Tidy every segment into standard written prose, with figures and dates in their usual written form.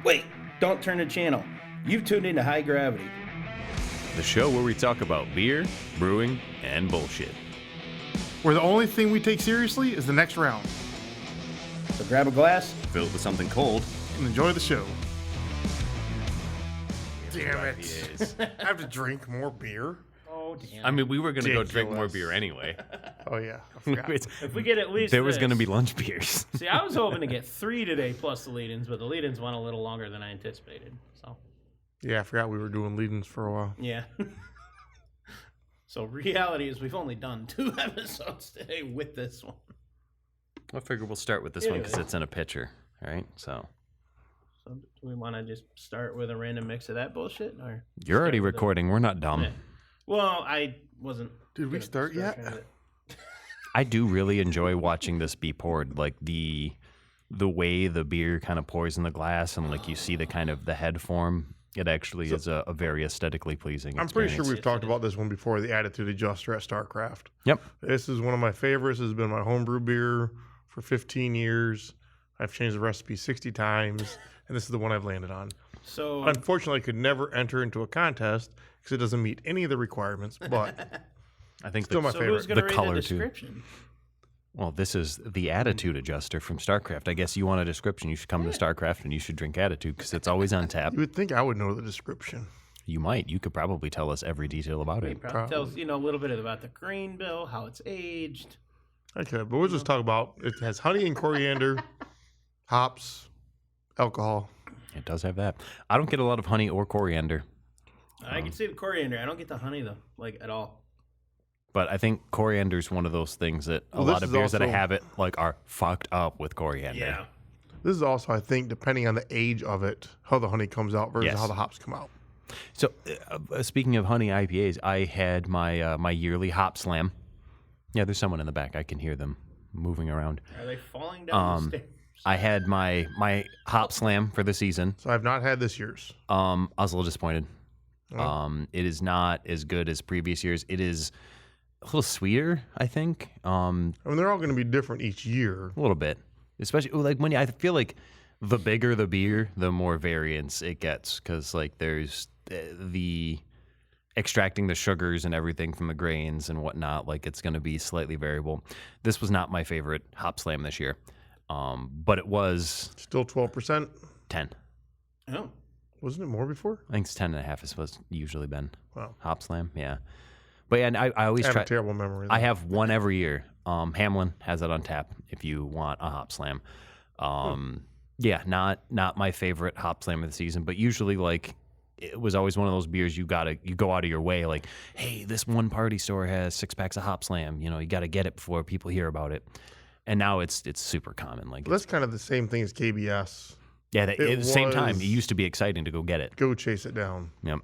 Wait, don't turn the channel. You've tuned into High Gravity. The show where we talk about beer, brewing, and bullshit. Where the only thing we take seriously is the next round. So grab a glass. Fill it with something cold. And enjoy the show. Damn Right, it. he is. I have to drink more beer? Oh, damn. I mean, we were going to go drink more Ridiculous. beer anyway. Oh, yeah. I forgot. If we get at least There was this- going to be lunch beers. See, I was hoping to get 3 today plus the lead-ins, but the lead-ins went a little longer than I anticipated. So, Yeah, I forgot we were doing lead-ins for a while. yeah. So reality is we've only done 2 episodes today with this one. I figure we'll start with this one because it's in a pitcher, right? So So do we want to just start with a random mix of that bullshit? Or you're already start with recording. We're not dumb. Yeah. Well, I wasn't. Did we gonna start yet? trying to- I do really enjoy watching this be poured. Like the way the beer kind of pours in the glass and like you see the kind of the head form. It actually is a very aesthetically pleasing I'm pretty sure experience. we've talked about this one before, the attitude adjuster at Starcraft. Yep. This is one of my favorites. This has been my homebrew beer for 15 years. I've changed the recipe 60 times, and this is the one I've landed on. So Unfortunately, I could never enter into a contest because it doesn't meet any of the requirements, but I think still my so favorite. who's going to The read color, the too. description? Well, this is the attitude adjuster from StarCraft. I guess you want a description. You should come to StarCraft and you should drink attitude because it's always on tap. You would think I would know the description. You might. You could probably tell us every detail about It it. probably tells a little bit about the grain bill, how it's aged. Okay, but we'll just talk about it has honey and coriander, hops, alcohol. It does have that. I don't get a lot of honey or coriander, I can see the coriander. I don't get the honey though, like at all. but I think coriander is one of those things that a Well, lot this of is beers that I also- have it like are fucked up with coriander. This is also, I think, depending on the age of it, how the honey comes out versus Yes. how the hops come out. So, speaking of honey IPAs, I had my my yearly hop slam. Yeah, there's someone in the back. I can hear them moving around. Are they falling down the stairs? I had my hop slam for the season. So I've not had this year's. I was a little disappointed. It is not as good as previous years. It is a little sweeter, I think. I mean, they're all going to be different each year. A little bit, especially like when I feel like the bigger the beer, the more variance it gets because like there's the extracting the sugars and everything from the grains and whatnot. Like it's going to be slightly variable. This was not my favorite hop slam this year, but it was Still 12%. 10. Oh, Wasn't it more before? I think it's 10.5 is what's usually been. Wow. Hop slam, yeah. But yeah, and I always I have try. a terrible memory. I have one every year. Hamlin has it on tap if you want a hop slam. Yeah, not my favorite hop slam of the season, but usually like it was always one of those beers you go out of your way like, hey, this one party store has 6 packs of hop slam. You know, you got to get it before people hear about it. And now it's super common. Like, Well, that's kind of the same thing as KBS. yeah, at the same time, was- it used to be exciting to go get it. Go chase it down. Yep.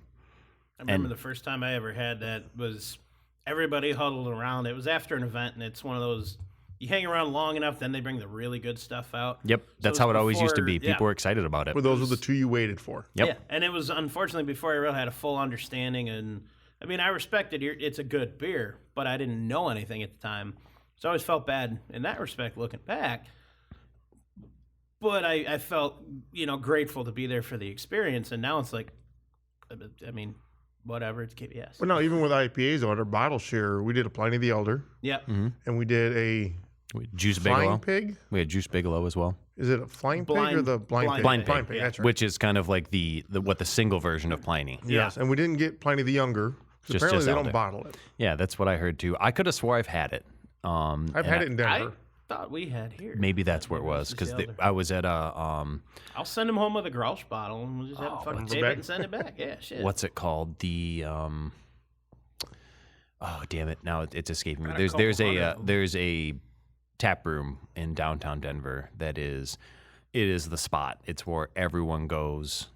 I remember the first time I ever had that was everybody huddled around. It was after an event, and it's one of those you hang around long enough, then they bring the really good stuff out. Yep. That's So how it always used to be. before- People were excited about it. But those were the two you waited for. Yep. Yeah, and it was unfortunately before I really had a full understanding. And I mean, I respected it's a good beer, but I didn't know anything at the time, so I always felt bad in that respect looking back. But I felt grateful to be there for the experience, and now it's like, I mean, whatever, it's KBS. But no, even with IPAs on our bottle share, we did a Pliny the Elder, Yep. and we did a Juice Flying Bigelow. Pig. We had Juice Bigelow as well, Is it a Flying Pig or the Blind Pig? Blind Pig, Pig, yeah. that's right. which is kind of like the single version of Pliny. Yes, and we didn't get Pliny the Younger because Just apparently they Elder. don't bottle it. Yeah, that's what I heard too. I could have swore I've had it. I've had it in I Denver. thought we had here. Maybe that's where it was This is because the Elder. I was at a I'll send him home with a Grouch bottle, and we'll just have him fucking tape back. it and send it back. Yeah, shit. what's it called? The oh damn it! Now it's escaping me. Got a There's couple hundred of them. there's a tap room in downtown Denver that is the spot. It's where everyone goes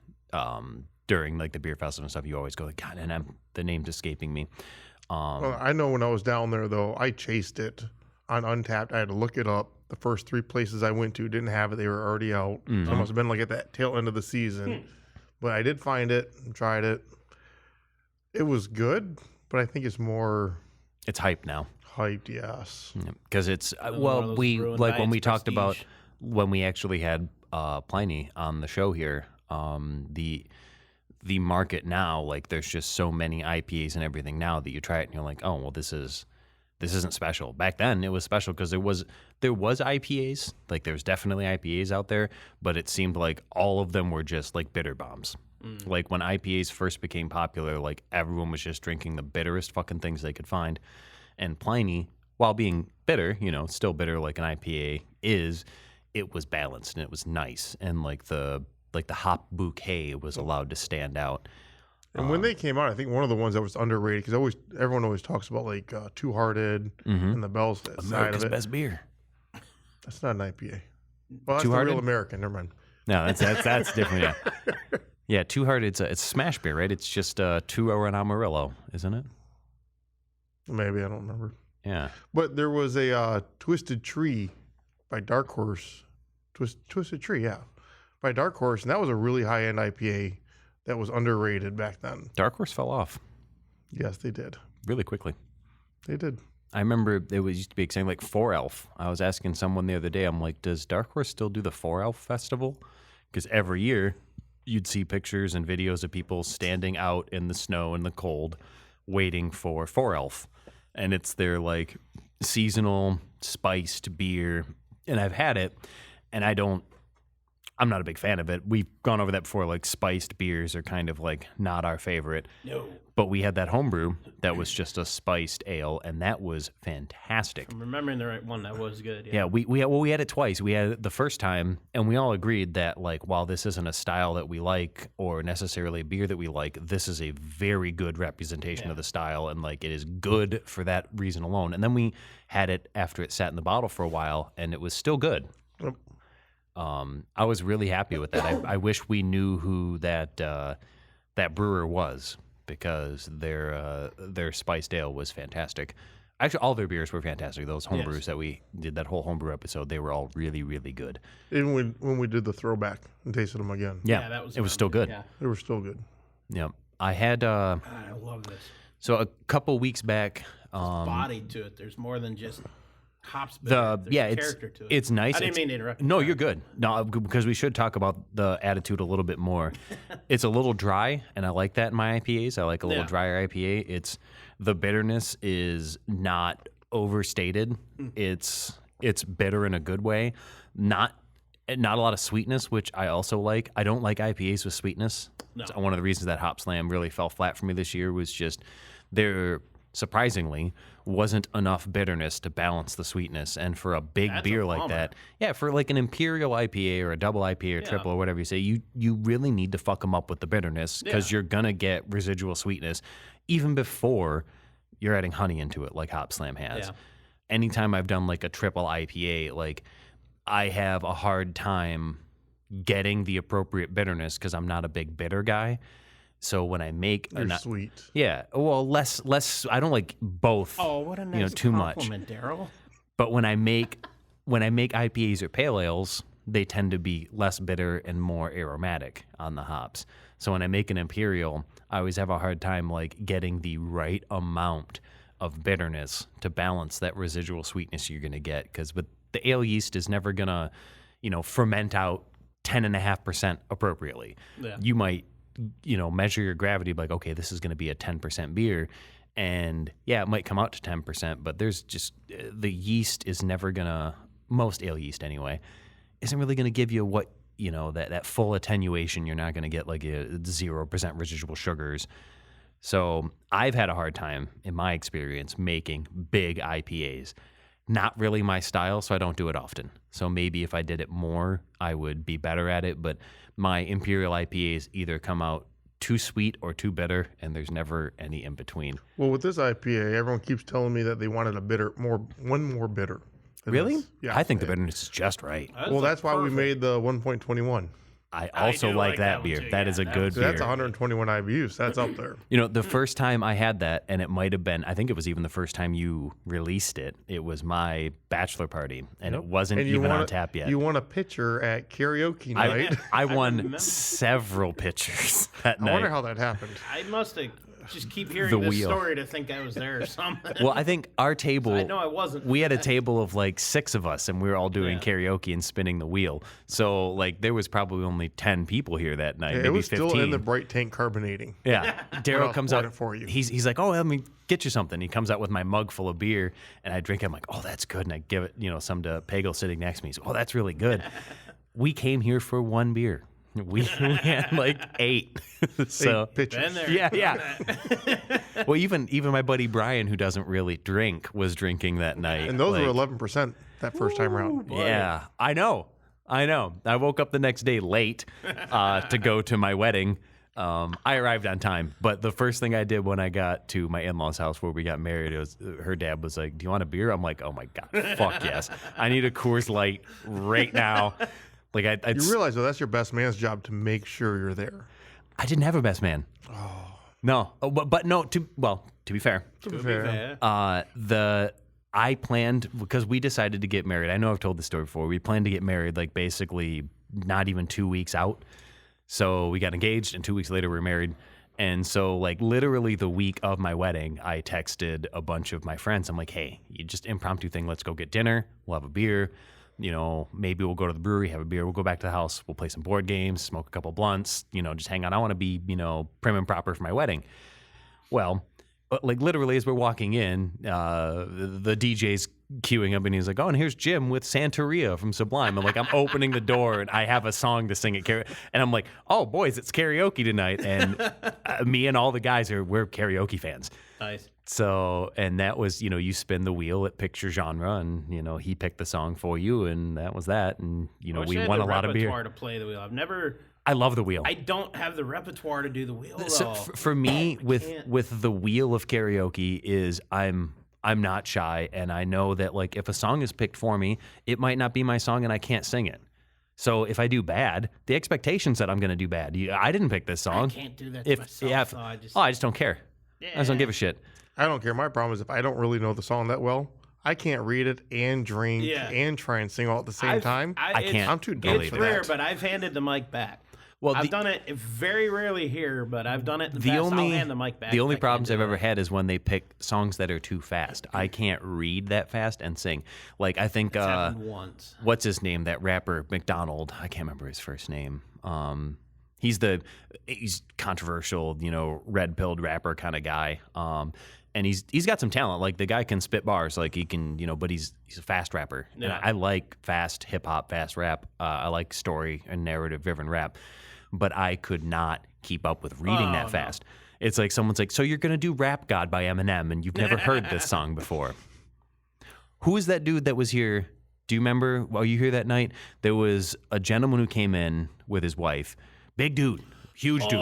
during like the beer festival and stuff. You always go like, God, and the name's escaping me. Well, I know when I was down there, though, I chased it on Untapped. I had to look it up. The first 3 places I went to didn't have it. They were already out. So it must have been like at that tail end of the season. But I did find it and tried it. It was good, but I think it's more It's hype now. hyped, yes. Because it's one of well, those we ruined like by when its we talked about prestige. when we actually had Pliny on the show here. The market now, like there's just so many IPAs and everything now that you try it and you're like, oh well, this isn't special. Back then it was special because there was IPAs, like there's definitely IPAs out there, but it seemed like all of them were just like bitter bombs. Like when IPAs first became popular, like everyone was just drinking the bitterest fucking things they could find. And Pliny, while being bitter, still bitter like an IPA is, it was balanced and it was nice. And like the hop bouquet was allowed to stand out. And when they came out, I think one of the ones that was underrated, because everyone always talks about like Two Hearted and the Bell's side of America's it. best beer. That's not an IPA. Well, that's Two the Hearted? real American. Never mind. No, that's different. Yeah, yeah. Two Hearted, it's a smash beer, right? It's just 2 hour and Amarillo, isn't it? Maybe, I don't remember. Yeah. But there was a Twisted Tree by Dark Horse. Twisted Tree, yeah. By Dark Horse, and that was a really high-end IPA that was underrated back then. Dark Horse fell off Yes, they did. really quickly. They did. I remember it was used to be saying like 4-Elf. I was asking someone the other day, I'm like, does Dark Horse still do the 4-Elf festival? Because every year you'd see pictures and videos of people standing out in the snow and the cold waiting for 4-Elf. And it's their like seasonal spiced beer. And I've had it and I'm not a big fan of it. We've gone over that before, like spiced beers are kind of like not our favorite. No. But we had that homebrew that was just a spiced ale, and that was fantastic. I'm remembering the right one. That was good. Yeah, we had it twice. We had it the first time, and we all agreed that like while this isn't a style that we like or necessarily a beer that we like, this is a very good representation of the style, and like it is good for that reason alone. And then we had it after it sat in the bottle for a while, and it was still good. Yep. I was really happy with that. I wish we knew who that brewer was, because their spiced ale was fantastic. Actually, all their beers were fantastic. Those homebrews that we did, that whole homebrew episode, they were all really, really good. Even when we did the throwback and tasted them again. Yeah, that was it was still good. Yeah. They were still good. Yeah, I had I love this. so a couple weeks back. Body to it. There's more than just hops. The There's it's character to it. it's nice. I didn't mean to interrupt. No, you're good. No, because we should talk about the attitude a little bit more. It's a little dry, and I like that in my IPAs. I like a little drier IPA. It's the bitterness is not overstated. It's bitter in a good way. Not a lot of sweetness, which I also like. I don't like IPAs with sweetness. No. It's one of the reasons that Hop Slam really fell flat for me this year was just there surprisingly wasn't enough bitterness to balance the sweetness. And for a big beer like that, for like an Imperial IPA or a double IPA or triple or whatever you say, you really need to fuck them up with the bitterness, because you're going to get residual sweetness even before you're adding honey into it like Hop Slam has. Yeah. Anytime I've done like a triple IPA, like I have a hard time getting the appropriate bitterness because I'm not a big bitter guy. So when I make sweet. Yeah. Well, less I don't like both. Oh, what a nice too much. Daryl. But when I make IPAs or pale ales, they tend to be less bitter and more aromatic on the hops. So when I make an Imperial, I always have a hard time like getting the right amount of bitterness to balance that residual sweetness you're going to get, because with the ale yeast is never going to, ferment out 10.5% appropriately. Yeah. You might measure your gravity like, okay, this is going to be a 10% beer. And yeah, it might come out to 10%, but there's just, the yeast is never going to, most ale yeast anyway, isn't really going to give you what, that full attenuation. You're not going to get like a 0% residual sugars. So I've had a hard time in my experience making big IPAs. Not really my style, so I don't do it often. So maybe if I did it more, I would be better at it. But my Imperial IPAs either come out too sweet or too bitter, and there's never any in between. Well, with this IPA, everyone keeps telling me that they wanted one more bitter. Really? This. Yeah. I think the bitterness is just right. That's why we made the 1.21. I also like that beer. Too, that is a good beer. That's 121 IBUs. That's up there. The first time I had that, and it might have been, I think it was even the first time you released it, it was my bachelor party, and it wasn't even on tap yet. You won a pitcher at karaoke night. I won several pitchers that night. I wonder how that happened. I must have just keep hearing The this wheel. story to think I was there or something. Well, I think our table. I know I wasn't. We had a table of like 6 of us, and we were all doing Yeah. karaoke and spinning the wheel. So like there was probably only 10 people here that night, It maybe was 15. still in the bright tank carbonating. Yeah, I Daryl was comes pouring out. it for you. He's like, oh, let me get you something. He comes out with my mug full of beer, and I drink it. I'm like, oh, that's good. And I give it, some to Pagel sitting next to me. He's, oh, that's really good. We came here for 1 beer. We had like 8. So 8 pitchers. Been there. yeah. Well, even my buddy Brian, who doesn't really drink, was drinking that night. And those like, were 11% that first time around. Yeah, I know. I woke up the next day late to go to my wedding. I arrived on time, but the first thing I did when I got to my in-laws' house where we got married, her dad was like, "Do you want a beer?" I'm like, "Oh my god, fuck yes! I need a Coors Light right now." Like You realize, though, that's your best man's job to make sure you're there. I didn't have a best man. Oh. No, but no. To be fair, To be fair. I planned because we decided to get married. I know I've told this story before. We planned to get married like basically not even 2 weeks out. So we got engaged, and 2 weeks later we were married. And so like literally the week of my wedding, I texted a bunch of my friends. I'm like, hey, you just impromptu thing. Let's go get dinner. We'll have a beer. Maybe we'll go to the brewery, have a beer. We'll go back to the house. We'll play some board games, smoke a couple blunts, just hang out. I want to be, prim and proper for my wedding. Well, like literally as we're walking in, the DJ's queuing up and he's like, oh, and here's Jim with Santeria from Sublime. I'm opening the door and I have a song to sing at karaoke. And I'm like, oh, boys, it's karaoke tonight. And me and all the guys we're karaoke fans. Nice. So, and that was, you spin the wheel, it picks your genre, and, he picked the song for you, and that was that. And, we won a lot of beer. To play the wheel. I love the wheel. I don't have the repertoire to do the wheel, though. So for me, with the wheel of karaoke is I'm not shy, and I know that, like, if a song is picked for me, it might not be my song, and I can't sing it. So if I do bad, the expectation's that I'm going to do bad. I didn't pick this song. I can't do that to myself. So I just don't care. I just don't give a shit. I don't care. My problem is if I don't really know the song that well, I can't read it and drink and try and sing all at the same time. I can't. I'm too dumb It's for rare, that. but I've handed the mic back. Well, I've done it very rarely here, but I've done it in the past. I'll hand the mic back. The only if I can't problems do I've it. ever had is when they pick songs that are too fast. I can't read that fast and sing. Like, I think, It's happened once. what's his name? That rapper, McDonald. I can't remember his first name. He's controversial, red-pilled rapper kind of guy. And he's got some talent. Like, the guy can spit bars. Like, he can, but he's a fast rapper. Yeah. And I like fast hip-hop, fast rap. I like story and narrative-driven rap. But I could not keep up with reading that fast. It's like someone's like, so you're going to do Rap God by Eminem, and you've never heard this song before. Who is that dude that was here? Do you remember? While you here that night, there was a gentleman who came in with his wife. Big dude. Huge dude.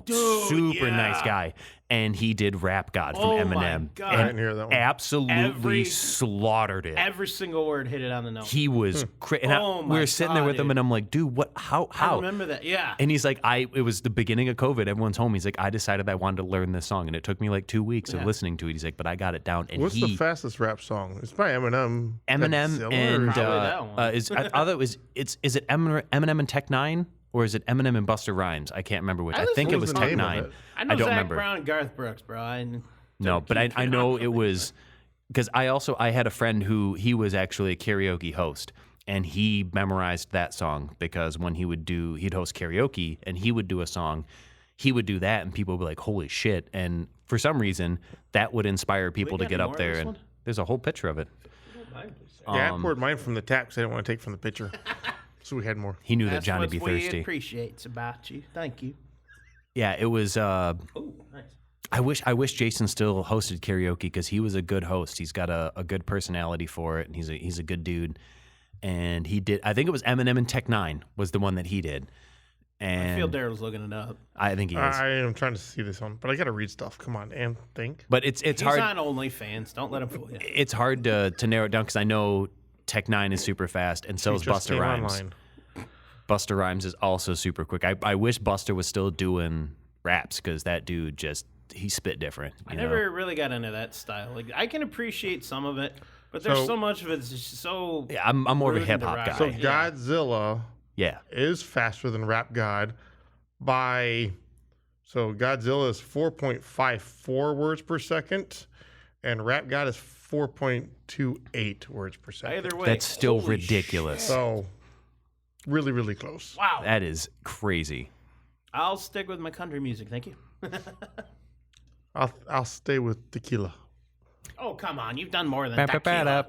Super nice guy. And he did Rap God from Eminem. My God. I didn't hear that one. Absolutely slaughtered it. Every single word hit it on the note. He was crazy. Oh We my were sitting there God, with him, dude. and I'm like, dude, what? How? I remember that. Yeah. And he's like, it was the beginning of COVID. Everyone's home. He's like, I decided I wanted to learn this song, and it took me like 2 weeks of listening to it. He's like, but I got it down. And What's the fastest rap song? It's by Eminem. Eminem Godzilla and or- Probably that one. is it Eminem and Tech Nine, or is it Eminem and Busta Rhymes? I can't remember which. I think it What was was the Tech name of Nine. it? I know don't Zach remember. Brown and Garth Brooks, bro. No, but I know it was because I had a friend who he was actually a karaoke host, and he memorized that song because when he'd host karaoke and he would do a song, he would do that and people would be like, holy shit. And for some reason that would inspire people to got get more up of there, this and one? there's a whole picture of it. Yeah, I poured mine from the tap because I didn't want to take from the pitcher. So we had more. He knew that That's Johnny what be we thirsty. appreciates about you. Thank you. Yeah, it was Oh, nice. I wish Jason still hosted karaoke because he was a good host. He's got a good personality for it, and he's a good dude. And he did. I think it was Eminem and Tech Nine was the one that he did. And I feel Daryl's looking it up. I think he is. I am trying to see this one, but I got to read stuff. Come on, and think. But it's He's hard. on OnlyFans. Don't let him fool you. It's hard to narrow it down because I know Tech Nine is super fast, and so is Just Busta came Rhymes. online. Busta Rhymes is also super quick. I wish Busta was still doing raps because that dude he spit different. I you never know? really got into that style. Like, I can appreciate some of it, but there's so much of it that's just so. Yeah, I'm more of a rude hip to hop rap. guy. So Yeah. Godzilla Yeah. is faster than Rap God by So Godzilla is 4.54 words per second, and Rap God is 4.28 words per second. Either way, That's still holy ridiculous. shit. So really, really close. Wow. That is crazy. I'll stick with my country music. Thank you. I'll stay with tequila. Oh, come on. You've done more than tequila.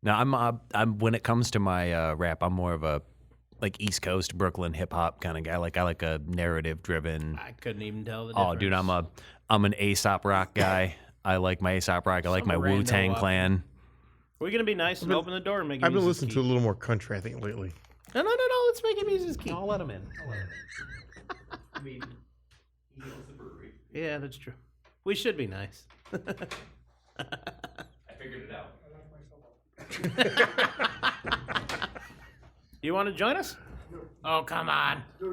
Now, I'm when it comes to my rap, I'm more of a like East Coast Brooklyn hip hop kind of guy. Like I like a narrative driven. I couldn't even tell the difference. Oh, dude, I'm an Aesop Rock guy. I like my Aesop Rock. I like my Some Wu-Tang rando Clan. Are we going to be nice and open the door and make I've been music listening to a little more country, I think, lately. No. Let's make it music key. I'll let him in. I mean, he owns the brewery. Yeah, that's true. We should be nice. I figured it out. You want to join us? No. Oh, come on. No.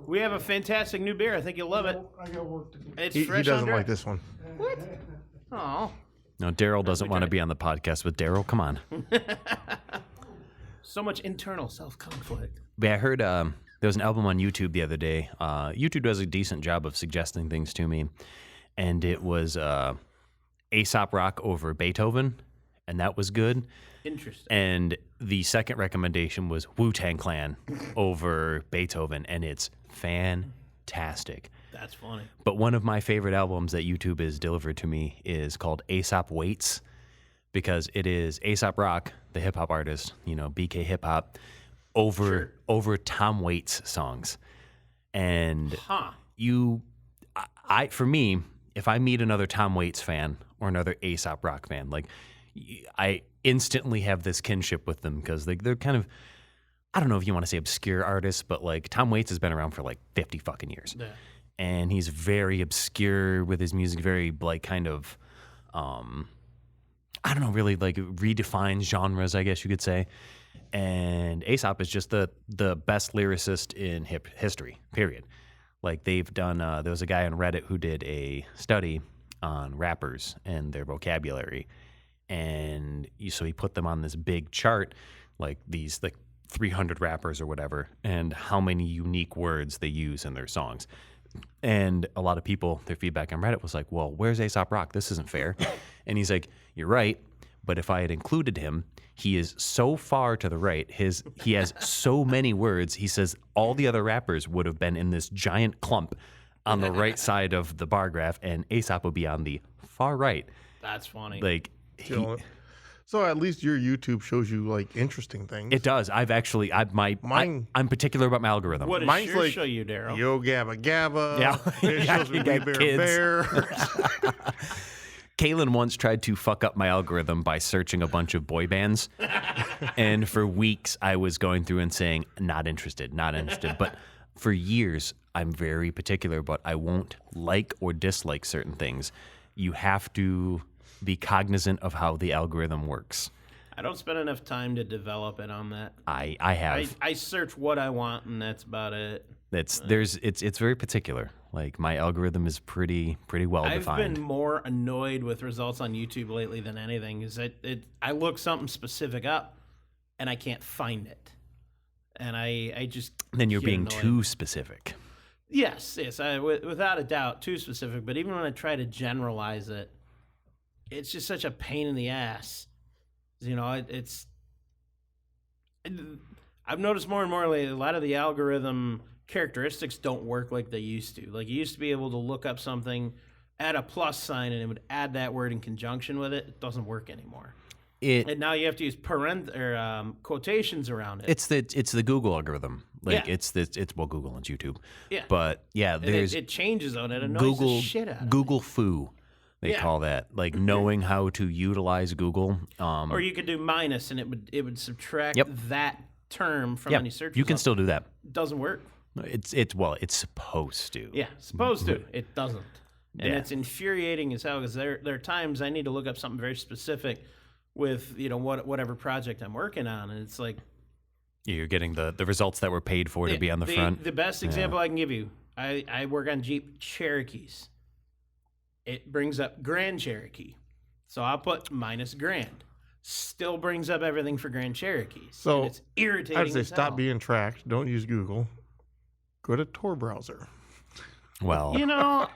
We have a fantastic new beer. I think you'll love it. I got work to do. It's He fresh doesn't on like draft. this one. What? Oh. No, Daryl doesn't want to be on the podcast with Daryl. Come on. So much internal self-conflict. Yeah, I heard there was an album on YouTube the other day. YouTube does a decent job of suggesting things to me, and it was Aesop Rock over Beethoven, and that was good. Interesting. And the second recommendation was Wu-Tang Clan over Beethoven, and it's fantastic. That's funny. But one of my favorite albums that YouTube has delivered to me is called Aesop Waits, because it is Aesop Rock, the hip hop artist, BK hip hop, over Tom Waits songs. And for me, if I meet another Tom Waits fan or another Aesop Rock fan, like I instantly have this kinship with them because they're kind of, I don't know if you want to say obscure artists, but like Tom Waits has been around for like 50 fucking years. Yeah. And he's very obscure with his music, very like kind of, I don't know, really like redefines genres, I guess you could say. And Aesop is just the best lyricist in hip history, period. Like they've done, there was a guy on Reddit who did a study on rappers and their vocabulary. And so he put them on this big chart, like these like 300 rappers or whatever, and how many unique words they use in their songs. And a lot of people, their feedback on Reddit was like, well, where's Aesop Rock? This isn't fair. And he's like, you're right. But if I had included him, he is so far to the right. He has so many words. He says all the other rappers would have been in this giant clump on the right side of the bar graph, and Aesop would be on the far right. That's funny. Like, So at least your YouTube shows you like interesting things. it does. I'm particular about my algorithm. What does Mine's yours like, show you, Daryl? Yo Gabba Gabba. Yeah. It shows me You We got Bear kids. Bear. Kaylin once tried to fuck up my algorithm by searching a bunch of boy bands. And for weeks, I was going through and saying, not interested. But for years, I'm very particular, but I won't like or dislike certain things. You have to be cognizant of how the algorithm works. I don't spend enough time to develop it on that. I have. I search what I want, and that's about it. It's very particular. Like my algorithm is pretty well I've defined. been more annoyed with results on YouTube lately than anything. Is that I look something specific up, and I can't find it, and I just Then you're get being annoyed. too specific. Yes, without a doubt, too specific. But even when I try to generalize it, it's just such a pain in the ass. I've noticed more and more lately, a lot of the algorithm characteristics don't work like they used to. Like you used to be able to look up something, add a plus sign, and it would add that word in conjunction with it. It doesn't work anymore. And now you have to use quotations around it. It's the Google algorithm. Like Yeah. it's Google and YouTube. Yeah. But yeah, And there's it changes on it. It annoys Google the shit out of Google foo. They Yeah. call that, like knowing how to utilize Google. me. Or you could do minus, and it would subtract Yep. that term from yeah, any search. you can result. still do that. Doesn't work. It's supposed to. Yeah, supposed to. It doesn't. And Yeah. it's infuriating as hell because there are times I need to look up something very specific with whatever project I'm working on, and it's like You're getting the results that were paid for to be on the front. The best example I can give you, I work on Jeep Cherokees. It brings up Grand Cherokee, so I'll put minus Grand. Still brings up everything for Grand Cherokees. So, and it's irritating. I'd say as stop hell. being tracked. Don't use Google. Go to Tor browser. Well,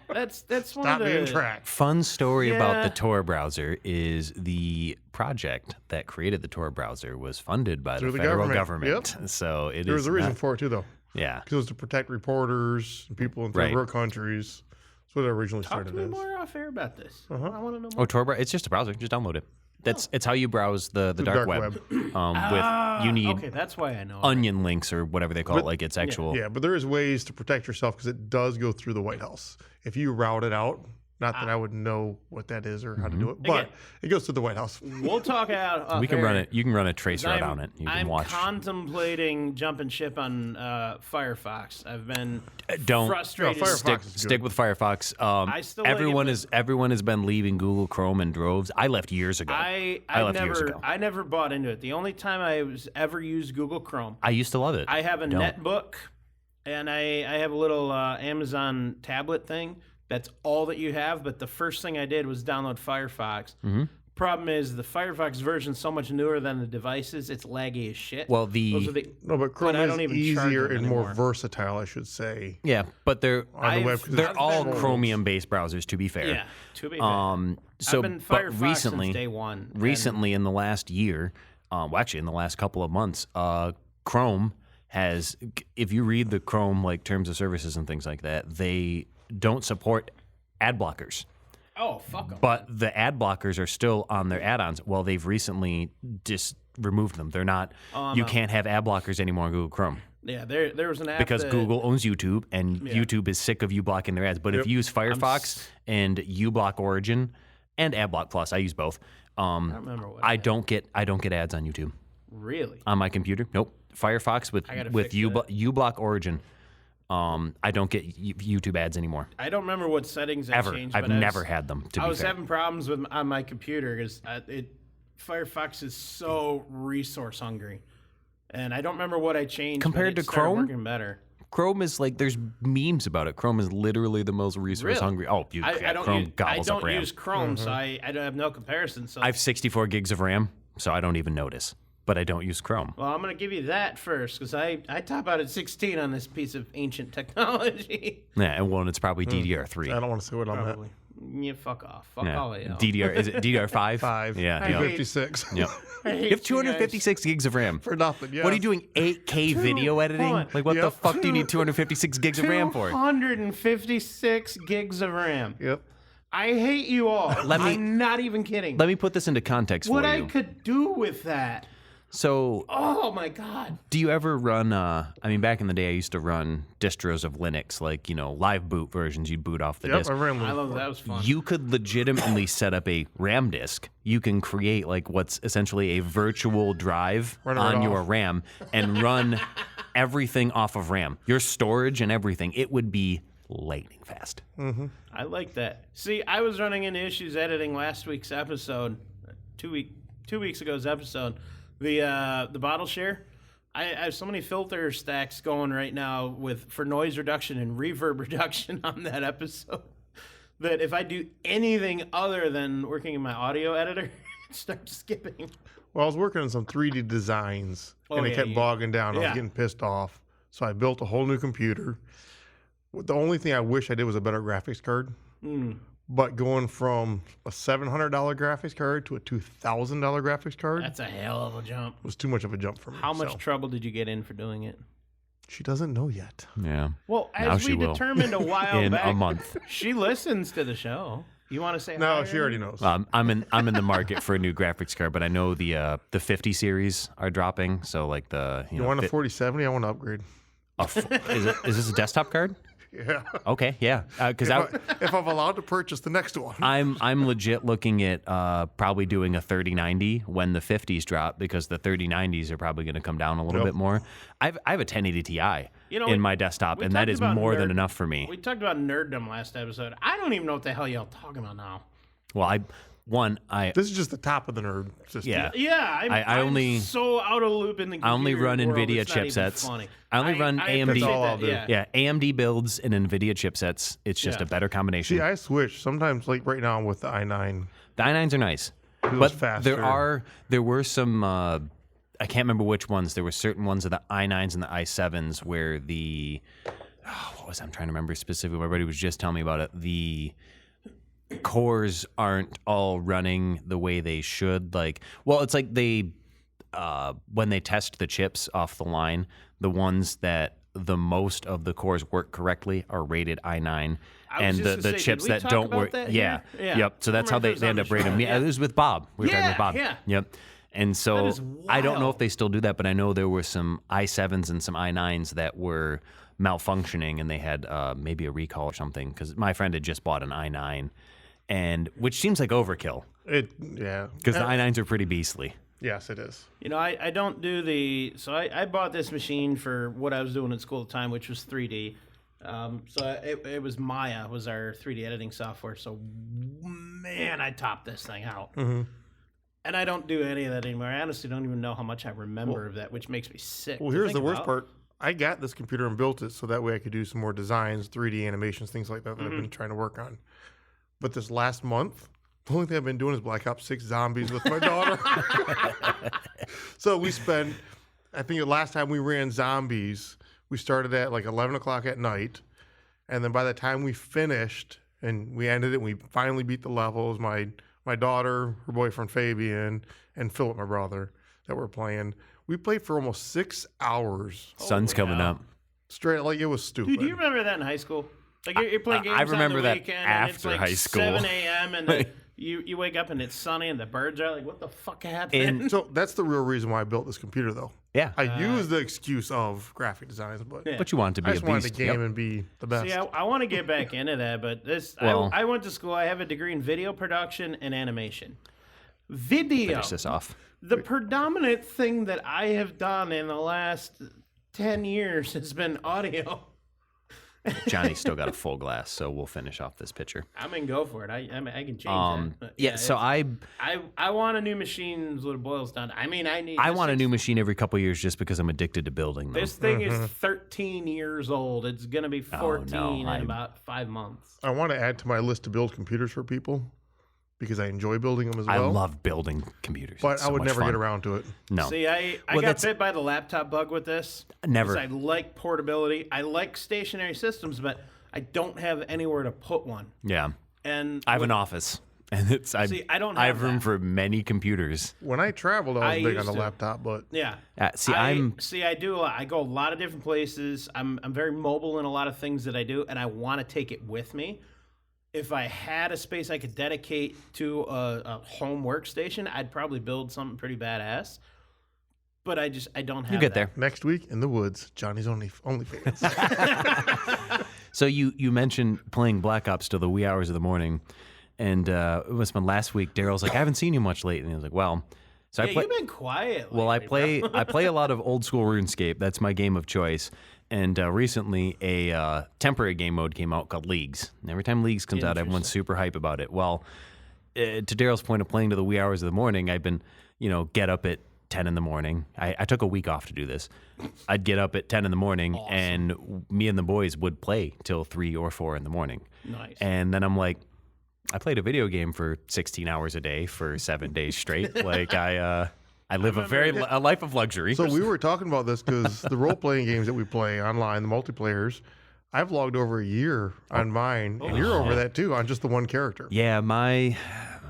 that's one Stop of being the tracked. fun story about the Yeah. Tor browser is the project that created the Tor browser was funded by Through the the federal government. government. So it is. There was a reason not- for it too, though, Yeah. because it was to protect reporters and people in third Right. world countries. That's what it originally Talk started to me as. more off air about this. I want to know more. Oh, Tor browser. It's just a browser. Just download it. It's how you browse the dark web. With you need Okay, that's why I know. onion links or whatever they call it. Like it's actual. Yeah, but there is ways to protect yourself because it does go through the White House. If you route it out, not that I would know what that is or how to do it, but it goes through the White House. We'll talk out. We can run it. You can run a trace route I'm, on it. You can I'm watch. contemplating jumping ship on Firefox. I've been Don't frustrated. No, Firefox is stick good. with Firefox. I still like it, Everyone has been leaving Google Chrome in droves. I left years ago. I left years ago. never bought into it. The only time I was ever used Google Chrome, I used to love it. I have a Don't. netbook, and I have a little Amazon tablet thing. That's all that you have. But the first thing I did was download Firefox. Mm-hmm. Problem is the Firefox version is so much newer than the devices. It's laggy as shit. Well, Those are No, but Chrome I is don't even charge easier them and more anymore. versatile, I should say, yeah, but they're on the web. 'cause they're it's all controls. Chromium-based browsers. To be fair. Yeah, to be fair. So, I've been but Firefox recently, since day one. and recently in the last year, well, actually in the last couple of months, Chrome has. If you read the Chrome like terms of services and things like that, they don't support ad blockers. Oh, fuck 'em. But the ad blockers are still on their add-ons. Well, they've recently just removed them. They're not. You can't have ad blockers anymore on Google Chrome Yeah, there was an app because that, Google owns YouTube, and YouTube is sick of you blocking their ads. But if you use Firefox and uBlock Origin and AdBlock Plus, I use both. I don't remember what. I don't get ads on YouTube Really? on my computer. Nope. Firefox with gotta fix uBlock Origin. I don't get YouTube ads anymore. I don't remember what settings I Ever. changed. I've but never had them. To I be was fair. having problems with on my computer because Firefox is so resource hungry, and I don't remember what I changed. Compared but it to started Chrome? working better. Chrome is like there's memes about it. Chrome is literally the most resource hungry. Oh, I don't Chrome use, gobbles up I don't RAM. use Chrome, so I don't have no comparison. So I have 64 gigs of RAM, so I don't even notice. But I don't use Chrome. well, I'm going to give you that first because I top out at 16 on this piece of ancient technology. Yeah, and one it's probably DDR3. I don't want to say what on that. Yeah, fuck off. Fuck Yeah. all of you. DDR is it DDR5? 5. Yeah. I yeah. hate- 56. Yep. I You hate have 256 gigs of RAM. For nothing. Yeah. What are you doing? 8K video editing? hold on. Like what the Yep. fuck do you need 256 gigs of RAM for? 256 gigs of RAM. Yep. I hate you all. Let me- I'm not even kidding. Let me put this into context what for I you. could do with that. So, Oh my god. do you ever run? I mean, back in the day, I used to run distros of Linux, like live boot versions. You'd boot off the Yep. disk. I ran I Linux. love that was fun. You could legitimately set up a RAM disk. You can create like what's essentially a virtual drive Run it on your off. RAM and run everything off of RAM. Your storage and everything. It would be lightning fast. I like that. See, I was running into issues editing last week's episode, 2 weeks ago's episode. The bottle share. I have so many filter stacks going right now for noise reduction and reverb reduction on that episode that if I do anything other than working in my audio editor, it starts skipping. Well, I was working on some 3D designs, and it yeah, kept you- bogging down. I yeah. was getting pissed off. So I built a whole new computer. The only thing I wish I did was a better graphics card. But going from a $700 graphics card to a $2,000 graphics card That's a hell of a jump. was too much of a jump for me. How much so. trouble did you get in for doing it? She doesn't know yet. Yeah. Well, Now as she we will. determined a while In back, a month. she listens to the show. You want to say No, hi, she already Ernie? knows. I'm in the market for a new graphics card, but I know the 50 series are dropping. So like the you want a 4070? I want to upgrade. is this a desktop card? Yeah. Okay, yeah. Because If I'm allowed to purchase the next one. I'm legit looking at probably doing a 3090 when the 50s drop because the 3090s are probably going to come down a little Yep. bit more. I have a 1080 Ti You know, in my desktop, we and that talked is about more than nerd- enough for me. We talked about nerddom last episode. I don't even know what the hell y'all talking about now. Well, This is just the top of the nerd system. yeah. Yeah, I'm only- so out of loop in the I only computer run world, NVIDIA it's not even chipsets. funny. I only run AMD. appreciate That's all that, I'll do. Yeah. Yeah, AMD builds and NVIDIA chipsets. It's just Yeah. a better combination. See, I switch sometimes, like right now with the i9. The i9s are nice, It but was faster. there were some. I can't remember which ones. There were certain ones of the i9s and the i7s where what was I'm trying to remember specifically. My buddy was just telling me about it. The cores aren't all running the way they should. Like, well, it's like they when they test the chips off the line, the ones that the most of the cores work correctly are rated i9, and the chips that don't work, yep. So that's how they end up rating them. Yeah, it was with Bob. We were talking with Bob. Yeah. Yep. And so I don't know wild. if they still do that, but I know there were some i7s and some i9s that were malfunctioning, and they had maybe a recall or something. Because my friend had just bought an i9, and which seems like overkill. Yeah. Because the i9s are pretty beastly. Yes, it is. You know, I don't do the... So I bought this machine for what I was doing in school at the time, which was 3D. So it was Maya was our 3D editing software. So, man, I topped this thing out. Mm-hmm. And I don't do any of that anymore. I honestly don't even know how much I remember of that, which makes me sick. Well, to here's think the worst about. part. I got this computer and built it so that way I could do some more designs, 3D animations, things like that I've been trying to work on. But this last month, the only thing I've been doing is Black Ops 6 Zombies with my daughter. So we spent, I think the last time we ran Zombies, we started at like 11 o'clock at night. And then by the time we finished and we ended it, we finally beat the levels. My daughter, her boyfriend Fabian, and Philip, my brother, that were playing. We played for almost 6 hours Sun's coming up. straight. Like, it was stupid. Dude, do you remember that in high school? Like you're playing games I remember on the that weekend, and it's after like high school. 7 a.m. and you wake up and it's sunny and the birds are like, what the fuck happened? And So that's the real reason why I built this computer, though. yeah, I use the excuse of graphic designs, but Yeah. but you want it to I be just a wanted beast. to game Yep. and be the best. See, I want to get back into that, but this Well- I went to school. I have a degree in video production and animation. Video. Finish this off. The predominant thing that I have done in the last 10 years has been audio. Johnny's still got a full glass, so we'll finish off this pitcher. I mean, go for it. I can change that. But Yeah, so I want a new machine is what it boils down to. I mean, I want a new machine every couple of years just because I'm addicted to building them. This thing is 13 years old. It's going to be 14 in about 5 months. I want to add to my list to build computers for people because I enjoy building them as I well. love building computers. but It's I so would much never fun. get around to it. No, See, I Well, got that's- bit by the laptop bug with this. Never. 'Cause I like portability. I like stationary systems, but I don't have anywhere to put one. yeah. And I have an office, and I don't I have have room that. for many computers. When I traveled, I was I big on used the to. laptop, but yeah. I do. I go a lot of different places. I'm very mobile in a lot of things that I do, and I want to take it with me. If I had a space I could dedicate to a home workstation, I'd probably build something pretty badass. But I don't have. You get that. there. next week in the woods, Johnny's OnlyFans. So you mentioned playing Black Ops till the wee hours of the morning, and it must have been last week. Daryl's like, I haven't seen you much lately. And he was like, well, so Yeah, I play. you've been quiet. Well, I lately, bro. play a lot of old school RuneScape. That's my game of choice. And recently, a temporary game mode came out called Leagues. And every time Leagues comes out, everyone's super hype about it. Well, to Daryl's point of playing to the wee hours of the morning, I've been, get up at 10 in the morning. I took a week off to do this. I'd get up at 10 in the morning, and me and the boys would play till 3 or 4 in the morning. Nice. And then I'm like, I played a video game for 16 hours a day for 7 days straight. Like I live a life of luxury. So we were talking about this because the role-playing games that we play online, the multiplayers, I've logged over a year on mine, and you're over that too on just the one character. Yeah, my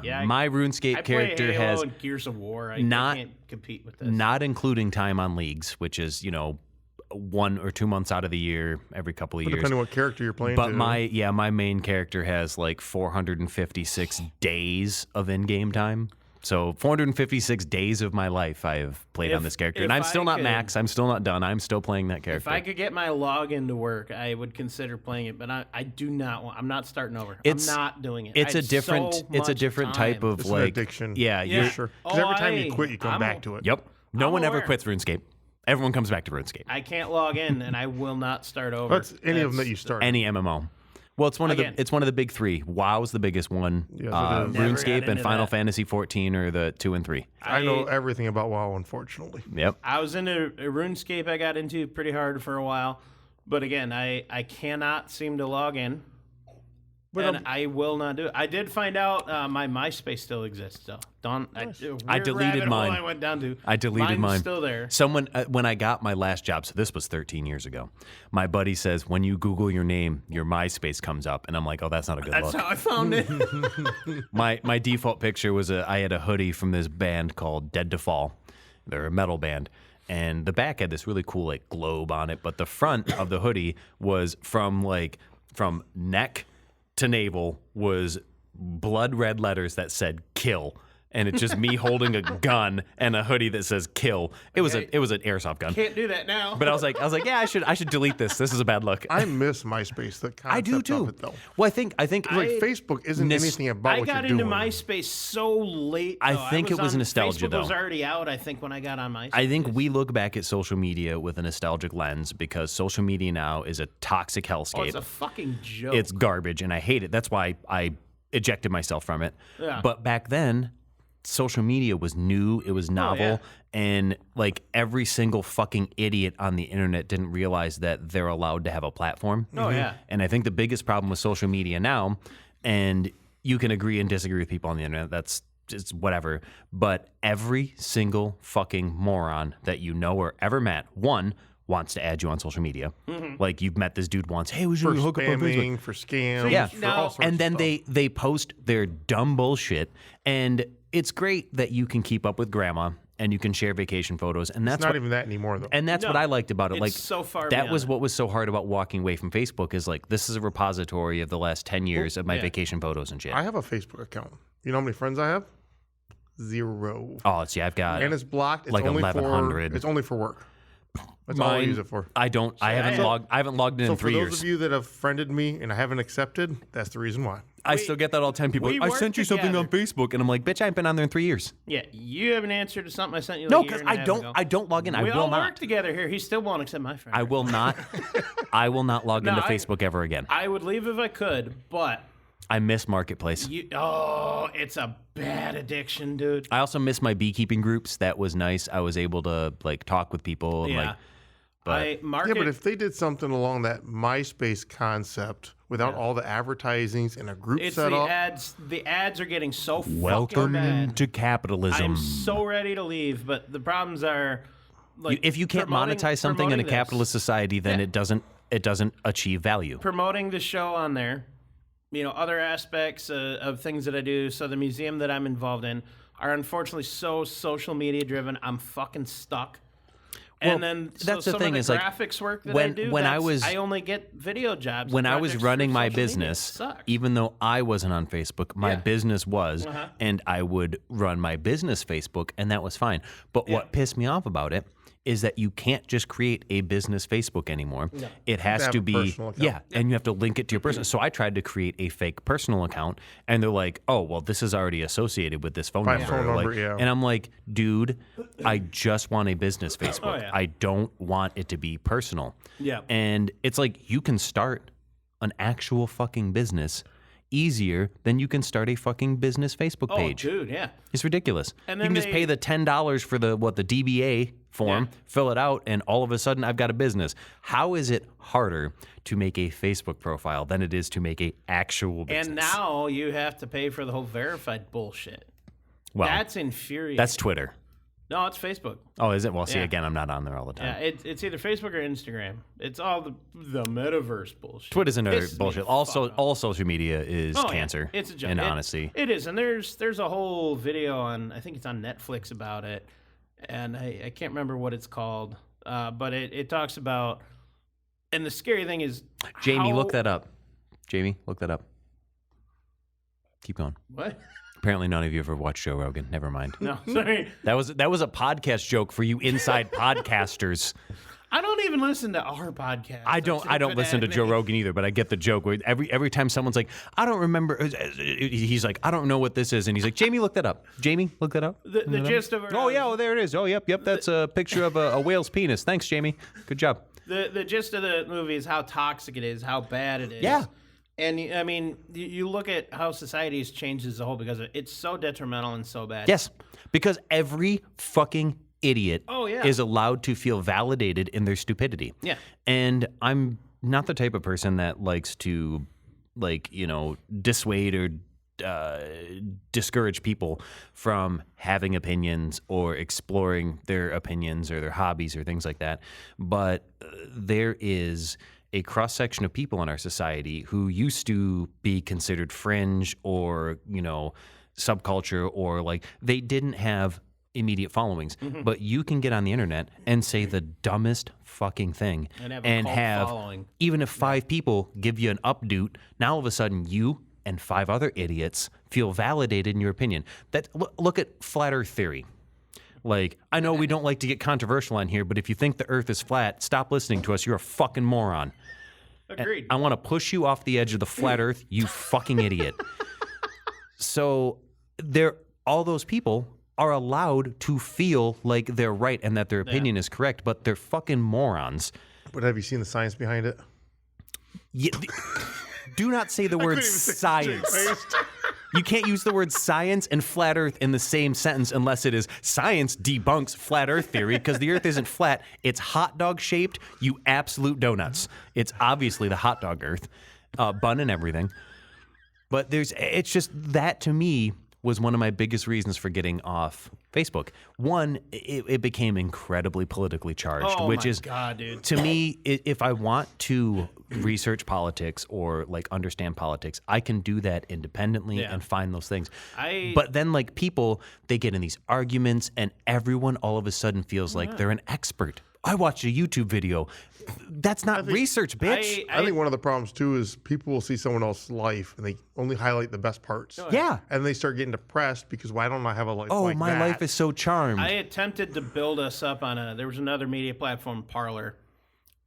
RuneScape I character play Halo has and Gears of War. I not- can't compete with this. not including time on Leagues, which is 1 or 2 months out of the year, every couple of But years. depending on what character you're playing. But to. my main character has like 456 days of in-game time. So 456 days of my life I have played on this character, and if I'm still I not could- max. I'm still not done. I'm still playing that If character. I could get my login to work, I would consider playing it. But I do not want. I'm not starting over. It's- I'm not doing it. It's I a have different. so It's a much different time. type of It's an like addiction. Yeah, Yeah. you're Sure. Because every time you quit, you come I'm- back to it. Yep. No I'm one ever aware. quits RuneScape. Everyone comes back to RuneScape. I can't log in, and I will not start over. That's any of them that you start. Any MMO. Well, it's one Again. of the big 3. WoW's the biggest one. Yes, it is. Never got RuneScape and into Final that. Fantasy 14 are the 2 and 3. I know everything about WoW, unfortunately. Yep. I was into a RuneScape. I got into pretty hard for a while, but again, I cannot seem to log in. And I will not do it. I did find out my MySpace still exists, though. I deleted mine. I went down to. I deleted mine. Still there. Someone, when I got my last job, so this was 13 years ago, my buddy says, when you Google your name, your MySpace comes up. And I'm like, oh, that's not a good That's look. how I found it. My default picture was I had a hoodie from this band called Dead to Fall. They're a metal band. And the back had this really cool like globe on it. But the front of the hoodie was from neck to navel was blood red letters that said kill. And it's just me holding a gun and a hoodie that says kill. It was an airsoft gun. Can't do that now. But I was like, yeah, I should delete this. This is a bad look. I miss MySpace. The concept I do too. of it, though. Well, I think Like Facebook isn't anything about I what got you're into doing. MySpace so late. I though. think it was on- nostalgia, Facebook though. was already out, I think, when I got on MySpace. I think we look back at social media with a nostalgic lens because social media now is a toxic hellscape. it's a fucking joke. It's garbage, and I hate it. That's why I ejected myself from it. Yeah. But back then, social media was new. It was novel. And like every single fucking idiot on the internet didn't realize that they're allowed to have a platform. Oh, yeah. And I think the biggest problem with social media now, and you can agree and disagree with people on the internet, that's just whatever, but every single fucking moron that you know or ever met, one, wants to add you on social media. Like you've met this dude once. Hey, we should For hook up on Facebook. spamming, for scams, Yeah. for all sorts And then of stuff. they post their dumb bullshit, and it's great that you can keep up with grandma and you can share vacation photos, and that's It's not what, even that anymore, though. and that's what No, I liked about it. it's Like so far that beyond was it. what was so hard about walking away from Facebook is like this is a repository of the last 10 years of my yeah. vacation photos and shit. I have a Facebook account. You know how many friends I have? 0. I've got And it's blocked. It's like only 1,100. It's only for work. That's all I Mine- use it for. I don't. I haven't logged in So in for 3 those years. of you that have friended me and I haven't accepted, that's the reason why. I still get that all the time. People, we I work sent you something on together. Facebook, and I'm like, bitch, I ain't been on there in 3 years. Yeah, you have an answer to something I sent you. No, like a year because and a half ago. I don't log in. I We will all not. work together here. He still won't accept my friend. I will not. I will not log No, into I- Facebook ever again. I would leave if I could, but I miss Marketplace. it's a bad addiction, dude. I also miss my beekeeping groups. That was nice. I was able to like talk with people. And, Yeah. like, but Yeah, market. but if they did something along that MySpace concept without all the advertisings and a group it's set the up, ads. The ads are getting so welcome fucking bad. to capitalism. I'm so ready to leave, but the problems are like If you can't promoting- monetize something in a promoting this. capitalist society, then Yeah. it doesn't achieve value. Promoting the show on there, other aspects of things that I do. So the museum that I'm involved in are unfortunately so social media driven. I'm fucking stuck. Well, And then that's the some thing of is, the like, graphics work that when- I do. when I was- I only get video jobs. When and I was projects running through my social media. It business, sucks. even though I wasn't on Facebook, my Yeah. business was, and I would run my business Facebook, and that was fine. But what pissed me off about it is that you can't just create a business Facebook anymore. It has have to a be, personal account. and you have to link it to your personal. So I tried to create a fake personal account, and they're like, "Oh, well, this is already associated with this phone My number." phone number, Like- yeah. And I'm like, dude, I just want a business Facebook. yeah. I don't want it to be personal. Yeah. And it's like you can start an actual fucking business easier than you can start a fucking business Facebook Oh, page. dude, yeah. It's ridiculous. And You then can just they- pay the $10 for the DBA form, fill it out, and all of a sudden I've got a business. How is it harder to make a Facebook profile than it is to make a actual business? And now you have to pay for the whole verified bullshit. well, That's infuriating. that's Twitter. No, it's Facebook. Oh, is it? Well, see, Yeah. again, I'm not on there all the time. Yeah, it's either Facebook or Instagram. It's all the metaverse bullshit. Twitter's another Pisses me bullshit. the Also, fuck off. all social media is Oh, yeah. cancer. It's a joke. in honesty. It is, and there's a whole video on, I think it's on Netflix about it, and I can't remember what it's called, but it talks about, and the scary thing is, Jamie, how- look that up. Jamie, look that up. Keep going. What? Apparently, none of you ever watched Joe Rogan. Never mind. No, sorry. That was a podcast joke for you inside podcasters. I don't even listen to our podcast. I don't listen to Joe Rogan either, but I get the joke. Where every time someone's like, I don't remember, he's like, I don't know what this is, and he's like, Jamie, look that up. Jamie, look that up. The gist of it. Oh yeah, oh there it is. Oh yep, that's a picture of a whale's penis. Thanks, Jamie. Good job. The gist of the movie is how toxic it is, how bad it is. Yeah. And I mean, you look at how society has changed as a whole because it's so detrimental and so bad. Yes, because every fucking idiot Oh, yeah. is allowed to feel validated in their stupidity. Yeah. And I'm not the type of person that likes to like, dissuade or discourage people from having opinions or exploring their opinions or their hobbies or things like that. But there is a cross-section of people in our society who used to be considered fringe or, subculture, or like they didn't have immediate followings, but you can get on the internet and say the dumbest fucking thing and have following. Even if 5 people give you an updoot, now all of a sudden you and 5 other idiots feel validated in your opinion. That look at flat earth theory. Like, I know we don't like to get controversial on here, but if you think the earth is flat, stop listening to us. You're a fucking moron. Agreed. And I want to push you off the edge of the flat earth, you fucking idiot. So all those people are allowed to feel like they're right and that their opinion is correct, but they're fucking morons. But have you seen the science behind it? Yeah, do not say the word science. You can't use the word science and flat earth in the same sentence unless it is science debunks flat earth theory, because the earth isn't flat. It's hot dog shaped, you absolute donuts. It's obviously the hot dog earth, bun and everything. But it's just that, to me, was one of my biggest reasons for getting off Facebook. One, it became incredibly politically charged, which is, God, dude. to me, if I want to research politics or like understand politics, I can do that independently and find those things. But then like people, they get in these arguments and everyone all of a sudden feels like they're an expert. I watched a YouTube video. That's not research, bitch. I think one of the problems too is people will see someone else's life and they only highlight the best parts. Yeah. And they start getting depressed because why don't I have a life Oh, like my that? life is so charmed. I attempted to build us up on there was another media platform, Parler.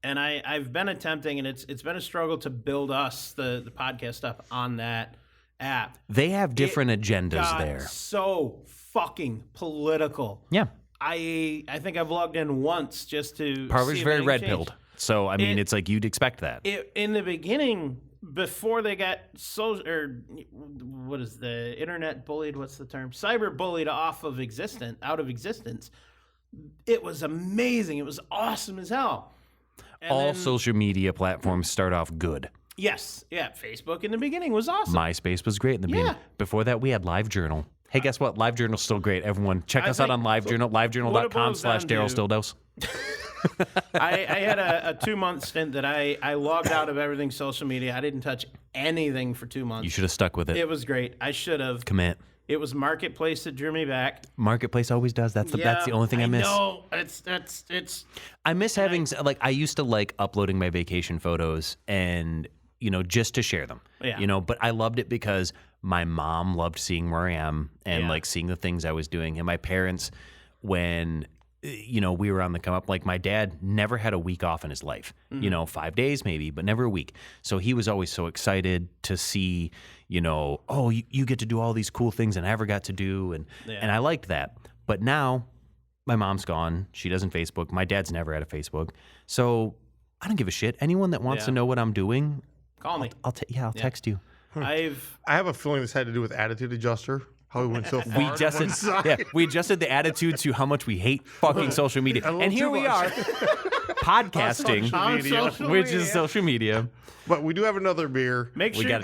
And I've been attempting, and it's been a struggle to build us, the podcast stuff, on that app. They have different agendas Got there. so fucking political. Yeah. I think I've logged in once just to Parler's see if very anything red-pilled. changed. So, I mean, it's like you'd expect that. In the beginning, before they got what is the internet bullied? What's the term? Cyber bullied out of existence. It was amazing. It was awesome as hell. And All then, social media platforms start off good. yes, yeah. Facebook in the beginning was awesome. MySpace was great in the beginning. Before that, we had LiveJournal. Hey, guess what? LiveJournal's still great. Everyone, check us out on LiveJournal. LiveJournal.com/DarylStillDose. I had a 2-month stint that I logged out of everything social media. I didn't touch anything for 2 months. You should have stuck with it. It was great. I should have. Commit. It was Marketplace that drew me back. Marketplace always does. That's the only thing I miss. No, it's. I miss having I used to like uploading my vacation photos and just to share them. Yeah. But I loved it because my mom loved seeing where I am and like seeing the things I was doing, and my parents, when we were on the come up, like my dad never had a week off in his life, 5 days maybe, but never a week. So he was always so excited to see, oh, you get to do all these cool things I never got to do. And I liked that. But now my mom's gone. She doesn't Facebook. My dad's never had a Facebook. So I don't give a shit. Anyone that wants to know what I'm doing, Call me. I'll text you. I have a feeling this had to do with Attitude Adjuster. How we went so far. We adjusted the attitude to how much we hate fucking social media. And here we are, podcasting, which is social media. But we do have another beer. Make sure.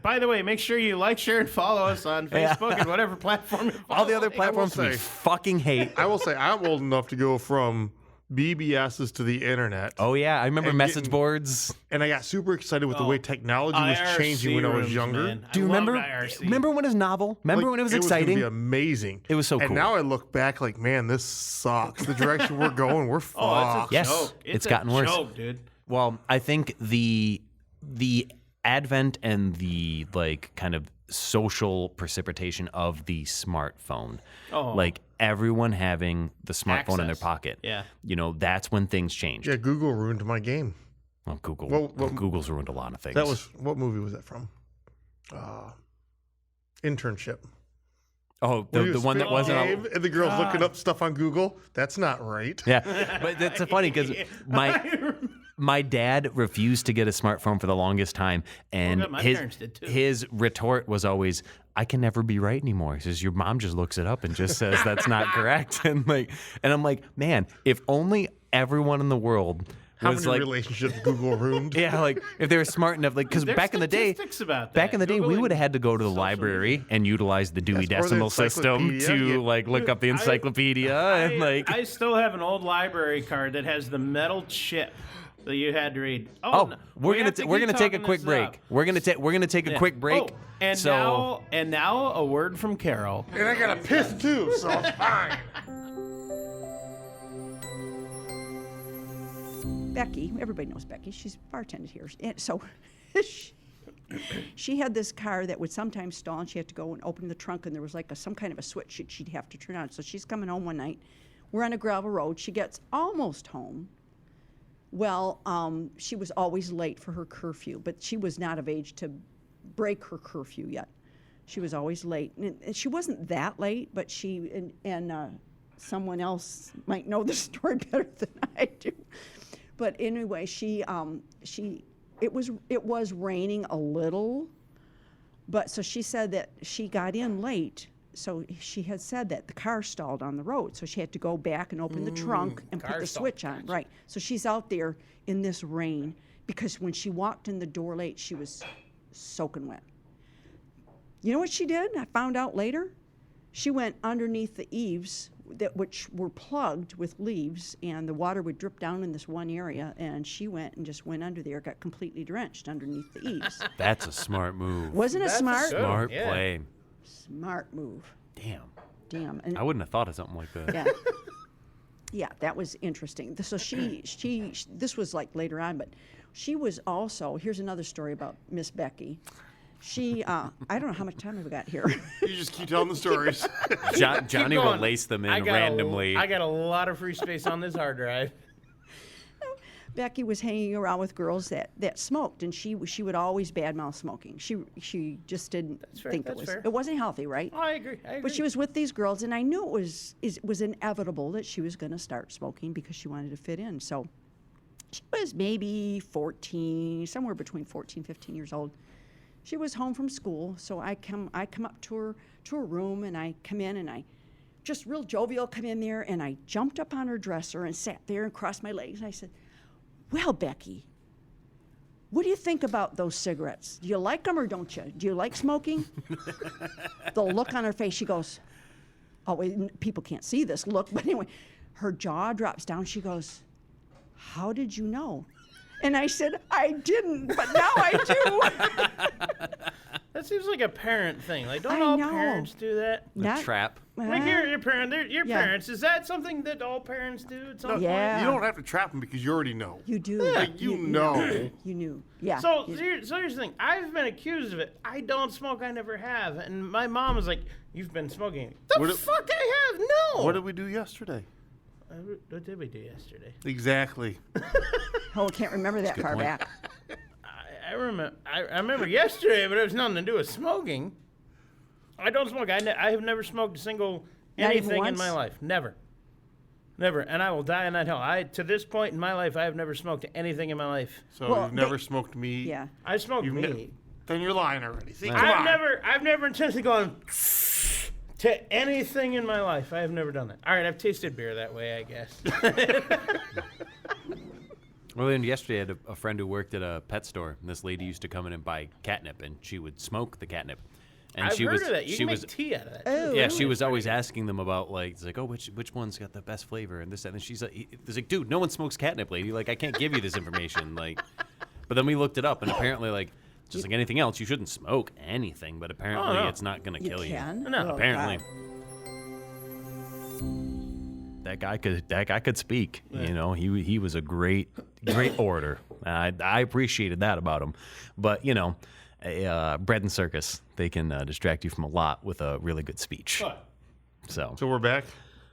By the way, make sure you like, share, and follow us on Facebook and whatever platform you follow. All the other platforms we fucking hate. I will say I'm old enough to go from BBSs to the internet. Oh yeah, I remember message boards. And I got super excited with the way technology was changing when I was younger. Man. Do you remember? Remember when it was novel? Remember when it was exciting? It was gonna be amazing. It was so cool. And now I look back like, man, this sucks. The direction we're going, we're fucked. Joke. It's gotten worse. Joke, dude. Well, I think the advent and the kind of social precipitation of the smartphone, like everyone having the smartphone in their pocket. Yeah. That's when things changed. Yeah, Google ruined my game. Well, Google's ruined a lot of things. What movie was that from? Internship. Oh, the one that wasn't. And the girl's looking up stuff on Google. That's not right. Yeah, but that's funny because my dad refused to get a smartphone for the longest time, and his retort was always, "I can never be right anymore." He says, "Your mom just looks it up and just says that's not correct." And I'm like, man, if only everyone in the world How was many like, relationships Google ruined? yeah, like if they were smart enough, like because There's back in the day, statistics about back that. in the day, we Googling would have had to go to the social library media. and utilize the Dewey Yes, or the Decimal System encyclopedia. to like look up the encyclopedia and like. I still have an old library card that has the metal chip that you had to read. Oh, no, we're we have gonna to we're keep gonna take a talking quick this break. up. We're gonna take a Yeah. quick break. Oh, and so now a word from Carol. And I got a piss too, so it's fine. Becky, everybody knows Becky. She's bartended here. And so she had this car that would sometimes stall, and she had to go and open the trunk, and there was like some kind of a switch that she'd have to turn on. So she's coming home one night. We're on a gravel road. She gets almost home. Well, she was always late for her curfew, but she was not of age to break her curfew yet. She was always late. And she wasn't that late, but she, and someone else might know the story better than I do. But anyway, it was raining a little, but so she said that she got in late. So she had said that the car stalled on the road, so she had to go back and open the trunk and put car the stalled. switch on. Right. So she's out there in this rain because when she walked in the door late, she was soaking wet. You know what she did? I found out later. She went underneath the eaves which were plugged with leaves, and the water would drip down in this one area, and she went and just went under there, got completely drenched underneath the eaves. that's a smart move. Wasn't it That's a smart? good- Smart yeah. play. Smart move. Damn. And I wouldn't have thought of something like that. yeah. Yeah, that was interesting. So she this was like later on, but she was also, here's another story about Miss Becky. She, I don't know how much time have we got here. You just keep telling the stories. Johnny will going. lace them I in got randomly. I got a lot of free space on this hard drive. Becky was hanging around with girls that smoked, and she would always badmouth smoking. She just didn't fair, think that's fair. it wasn't healthy, right? Oh, I agree. But she was with these girls, and I knew it was inevitable that she was going to start smoking because she wanted to fit in. So she was maybe 14, somewhere between 14, 15 years old. She was home from school, so I come up to her room, and I come in, and I just real jovial come in there, and I jumped up on her dresser and sat there and crossed my legs, and I said, "Well, Becky, what do you think about those cigarettes? Do you like them or don't you? Do you like smoking?" The look on her face, she goes, oh, people can't see this look, but anyway, her jaw drops down. She goes, "How did you know?" And I said, "I didn't, but now I do." That seems like a parent thing. Like, don't I all know. parents do that? Not- Trap. Like your Yeah. parents. Is that something that all parents do at some point? Yeah. You don't have to trap them because you already know. You do. Like, you know. You knew. Yeah. So, you- here's the thing. I've been accused of it. I don't smoke. I never have. And my mom was like, "You've been smoking." The What- fuck I have? No. What did we do yesterday? What did we do yesterday? Exactly. Oh, I can't remember that far point. back. I remember yesterday, but it was nothing to do with smoking. I don't smoke. I have never smoked a single Not even anything in once? my life. Never. And I will die in that hell. To this point in my life, I have never smoked anything in my life. So Well, you've never smoked meat. Yeah. I smoked You've meat. Then you're lying already. See, come I've on. never intentionally gone to anything in my life. I have never done that. All right, I've tasted beer that way, I guess. Well, then yesterday I had a friend who worked at a pet store, and this lady used to come in and buy catnip, and she would smoke the catnip. And I've she heard was, of that. You she can was, make tea out of that. Oh, yeah, she was always asking them about like, it's like, oh, which one's got the best flavor and this and she's like, it's like, dude, no one smokes catnip, lady. Like, I can't give you this information. Like, but then we looked it up, and apparently, like, just like anything else, you shouldn't smoke anything, but apparently no. it's not gonna You kill can? you. No, Oh, Apparently. God. That guy could speak. You know, he was a great orator. I appreciated that about him. But you know, bread and circus, they can distract you from a lot with a really good speech. What? So So we're back.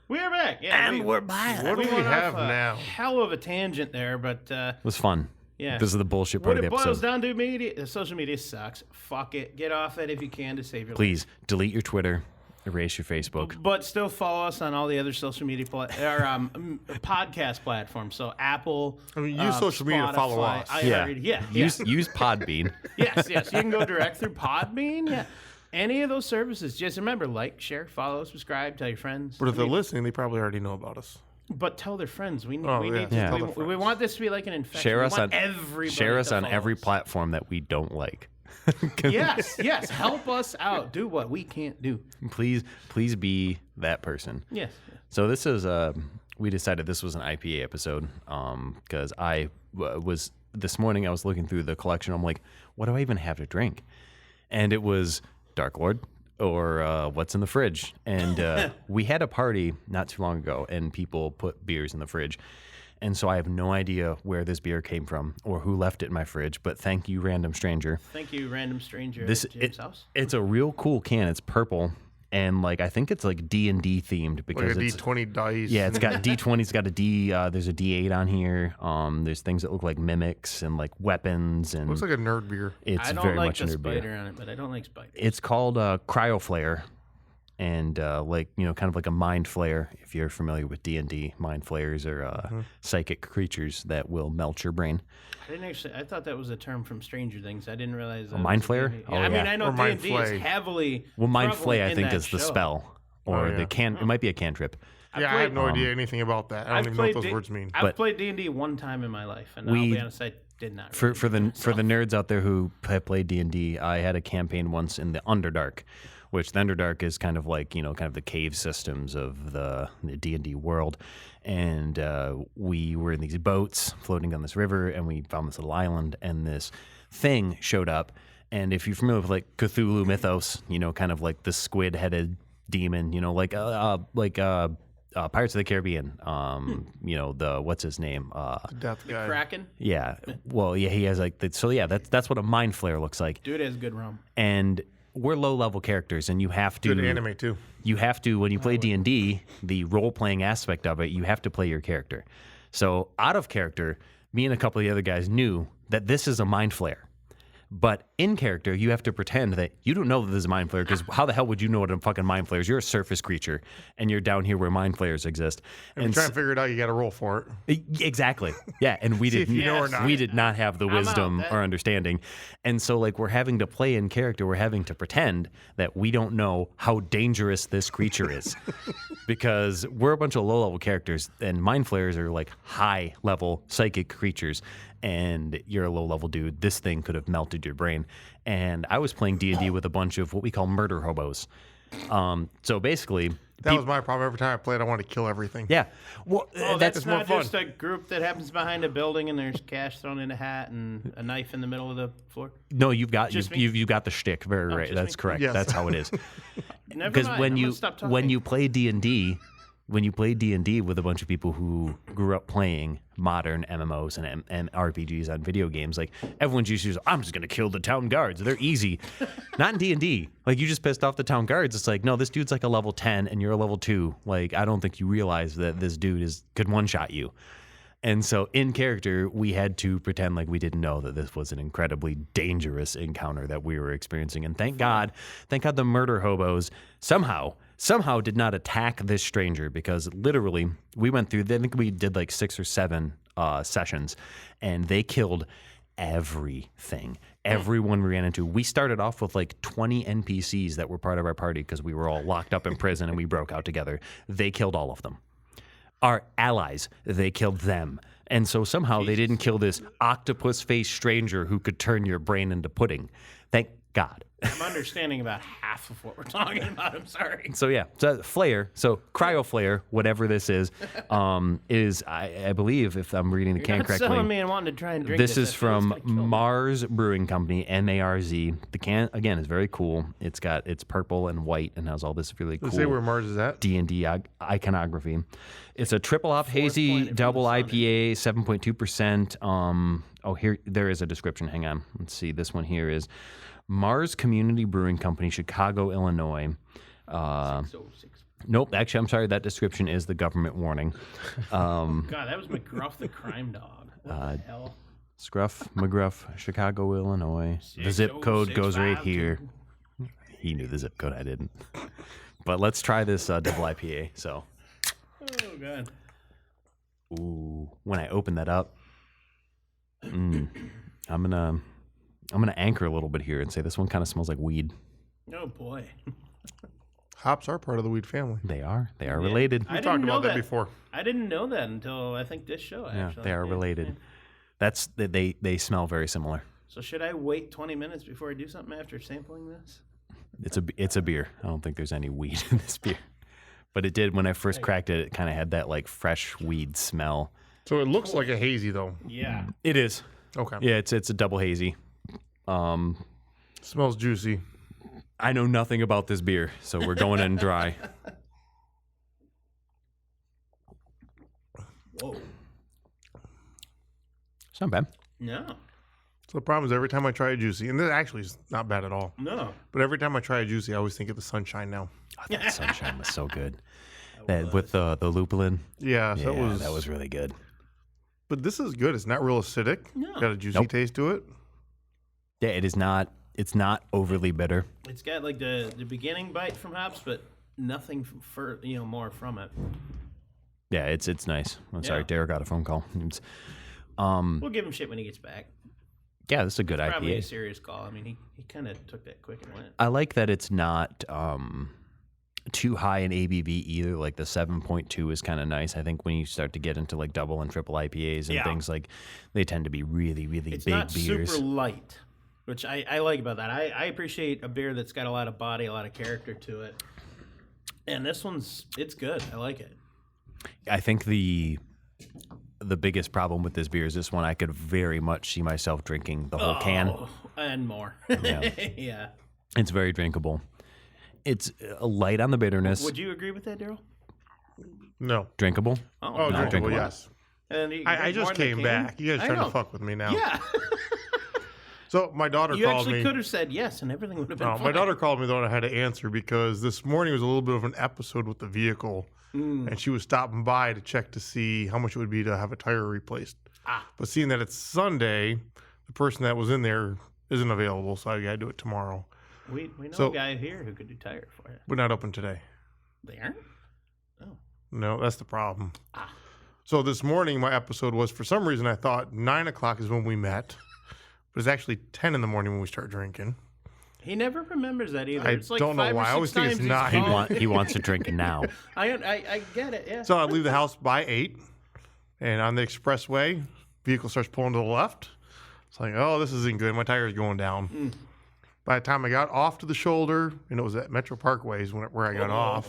We are back. Yeah, and we're back. What do we went off have a now? Hell of a tangent there, but It was fun. yeah. This is the bullshit part What of it the boils episode. down to, media, social media sucks. Fuck it. Get off it if you can to save your life. Please delete your Twitter, erase your Facebook. But still follow us on all the other social media podcast platforms. So Apple. I mean, use social media to follow Spotify, us. Yeah. Use Podbean. Yes. You can go direct through Podbean. Yeah. Any of those services. Just remember, like, share, follow, subscribe, tell your friends. But if they're listening, they probably already know about us. But tell their friends. We need. Oh, we yeah, need. tell To, their we friends. want this to be like an infection. Share we us want on everybody share us to on follow every us. platform that we don't like. Yes. Help us out. Do what we can't do. Please be that person. Yes. So this is we decided this was an IPA episode because I was this morning I was looking through the collection. I'm like, what do I even have to drink? And it was Dark Lord or what's in the fridge. And we had a party not too long ago, and people put beers in the fridge. And so I have no idea where this beer came from or who left it in my fridge. But thank you, random stranger. Thank you, random stranger This at Jim's house. It's a real cool can. It's purple. And like I think it's like D&D themed Like because a it's D20 dice. yeah, it's got D20. It's got a D. There's a D8 on here. There's things that look like mimics and like weapons, and Looks like a nerd beer. it's I don't very like much the a nerd beer. spider on it, but I don't like spiders. It's called Cryoflayer, and like kind of like a mind flayer. If you're familiar with D&D, mind flayers are psychic creatures that will melt your brain. I didn't actually. I thought that was a term from Stranger Things. I didn't realize. That mind was a flayer? D&D. Oh, I mean, yeah. I know Or mind D&D is flay. heavily. Well, mind prevalent flay I in think that is the show. spell, or Oh, yeah. the can. It might be a cantrip. Yeah, I have no idea anything about that. I don't even know what those words mean. I've But- played D&D one time in my life, and I'll We- be honest, I did not. For really the nerds out there who have played D&D, I had a campaign once in the Underdark, which the Underdark is kind of like kind of the cave systems of the D&D world, and we were in these boats floating down this river, and we found this little island, and this thing showed up. And if you're familiar with like Cthulhu mythos, kind of like the squid-headed demon, like Pirates of the Caribbean, the what's his name? Death guy. Kraken, Yeah. Well, yeah, he has like so. Yeah, that's what a mind flare looks like. dude has good rum. And we're low level characters, and you have to Good anime too. You have to when you play D&D, the role playing aspect of it, you have to play your character. So out of character, me and a couple of the other guys knew that this is a mind flare. But in character, you have to pretend that you don't know that this is a mind flare, because how the hell would you know what a fucking mind flare is? You're a surface creature, and you're down here where mind flares exist. And trying to figure it out, you got to roll for it. Exactly. Yeah, and we See if didn't. you know or not. We did not have the wisdom or understanding, and so like we're having to play in character. We're having to pretend that we don't know how dangerous this creature is, because we're a bunch of low-level characters, and mind flayers are like high-level psychic creatures. And you're a low-level dude. This thing could have melted your brain. And I was playing D&D with a bunch of what we call murder hobos. So basically, That was my problem. Every time I played, I wanted to kill everything. yeah. Well, That's more not fun. just a group that happens behind a building and there's cash thrown in a hat and a knife in the middle of the floor. no, you've got Just me? you've got the shtick very right. just That's me? correct. Yes. That's how it is. Never Because mind, when I'm you gonna stop talking. when you play D&D, when you play D&D with a bunch of people who grew up playing modern MMOs and RPGs on video games, like everyone's used to, I'm just gonna kill the town guards. They're easy. Not in D&D. Like you just pissed off the town guards. It's like, no, this dude's like a level 10 and you're a level 2. Like I don't think you realize that this dude could one-shot you. And so in character, we had to pretend like we didn't know that this was an incredibly dangerous encounter that we were experiencing. And thank God the murder hobos somehow did not attack this stranger, because literally we went through, I think we did like 6 or 7 sessions, and they killed everything. Everyone we ran into. We started off with like 20 NPCs that were part of our party because we were all locked up in prison and we broke out together. They killed all of them. Our allies, they killed them. And so somehow they didn't kill this octopus-faced stranger who could turn your brain into pudding. Thank God. I'm understanding about half of what we're talking about. I'm sorry. So yeah, so flare, so Cryoflayer, whatever this is I believe, if I'm reading the can Not correctly, selling me and wanting to try and drink this this. is from Marz Brewing Company, Marz. The can again is very cool. It's purple and white and has all this really cool Let's say where Marz is at. D&D iconography. It's a triple hop hazy point double from the IPA, 7.2%. Here there is a description. Hang on, let's see. This one here is Marz Community Brewing Company, Chicago, Illinois. 606. Nope, actually, I'm sorry. That description is the government warning. God, that was McGruff the crime dog. What the hell? Scruff, McGruff, Chicago, Illinois. The zip code goes right here. He knew the zip code. I didn't. But let's try this double IPA. So, Oh, God. ooh, when I open that up, I'm gonna anchor a little bit here and say this one kind of smells like weed. Oh, boy. Hops are part of the weed family. They are related. I We've didn't talked know about that before. I didn't know that until I think this show. Yeah, Actually, they are related. That's they smell very similar. So should I wait 20 minutes before I do something after sampling this? It's a beer. I don't think there's any weed in this beer, but it did when I first cracked it. It kind of had that like fresh weed smell. So it looks like a hazy though. Yeah. It is. Okay. Yeah, it's a double hazy. Smells juicy. I know nothing about this beer, so we're going in dry. Whoa. It's not bad. No. So the problem is every time I try a juicy, and this actually is not bad at all, No. but every time I try a juicy, I always think of the sunshine now. Oh, that sunshine was so good. That with the lupulin. Yeah, so Yeah, that that was really good. But this is good. It's not real acidic. No. Got a juicy Nope. taste to it. Yeah, it is not. It's not overly bitter. It's got like the beginning bite from hops, but nothing for more from it. Yeah, it's nice. I'm sorry, Yeah. Derek got a phone call. It's, We'll give him shit when he gets back. yeah, this is a good Probably a IPA. serious call. I mean, he kind of took that quick and went. I like that it's not too high in ABV either. Like the 7.2 is kind of nice. I think when you start to get into like double and triple IPAs and Yeah. things like, they tend to be really, really It's big not beers. super light, which I like about that. I appreciate a beer that's got a lot of body, a lot of character to it. And this it's good. I like it. I think the biggest problem with this beer is this one. I could very much see myself drinking the whole can. Oh, and more. Yeah. Yeah. It's very drinkable. It's light on the bitterness. Would you agree with that, Daryl? No. Drinkable. Oh, no. drinkable, drinkable. yes. And you I drink just more than a came can? back. You guys I trying to know. fuck with me now. Yeah. So my daughter You called actually me. could have said yes, and everything would have been No, fine. my daughter called me though, and I had to answer because this morning was a little bit of an episode with the vehicle, and she was stopping by to check to see how much it would be to have a tire replaced. But seeing that it's Sunday, the person that was in there isn't available, so I got to do it tomorrow. We know So- a guy here who could do tire for you. We're not open today. They aren't? No, that's the problem. So this morning, my episode was, for some reason, I thought 9 o'clock is when we met, but it's actually 10 in the morning when we start drinking. He never rememers that either. I It's like don't know 5 or why. I 6 always think it's times he's 9. called. He wants to drink now. I get it, yeah. So I leave the house by 8, and on the expressway, vehicle starts pulling to the left. It's like, oh, this isn't good. My tire's going down. By the time I got off to the shoulder, and it was at Metro Parkways where I got off.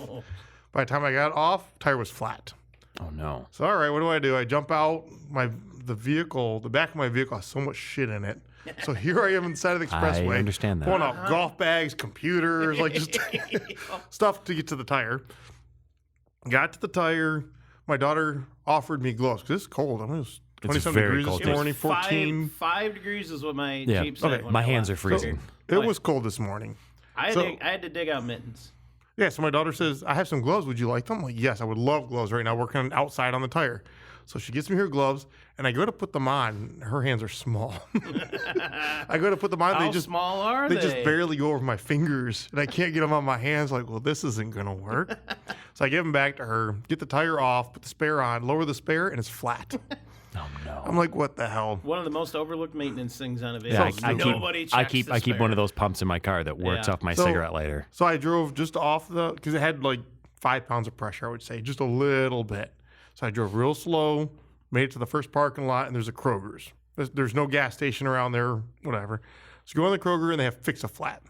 By the time I got off, tire was flat. Oh no. So all right, what do? I jump out. The back of my vehicle has so much shit in it. So here I am inside of the expressway. I understand that. Pulling out golf bags, computers, like just stuff to get to the tire. Got to the tire. My daughter offered me gloves because it's cold. I mean, it was 20-something very degrees cold this day. morning, 14. 5 degrees is what my Yeah. Jeep said. Okay, when My I hands are left. freezing. It was cold this morning. I So- had to dig out mittens. Yeah, so my daughter says, I have some gloves. Would you like them? I'm like, yes, I would love gloves right now, working outside on the tire. So she gets me her gloves, and I go to put them on. Her hands are small. I go to put them on. How They just small are they they? just barely go over my fingers, and I can't get them on my hands. Like, well, this isn't going to work. So I give them back to her, get the tire off, put the spare on, lower the spare, and it's flat. Oh no. I'm like, what the hell? One of the most overlooked maintenance things on a Yeah, vehicle. I keep one one of those pumps in my car that works Yeah. off my So- cigarette lighter. So I drove just off because it had like 5 pounds of pressure, I would say, just a little bit. So I drove real slow, made it to the first parking lot, and there's a Kroger's. There's no gas station around there, whatever. So go in the Kroger, and they have Fix-A-Flat.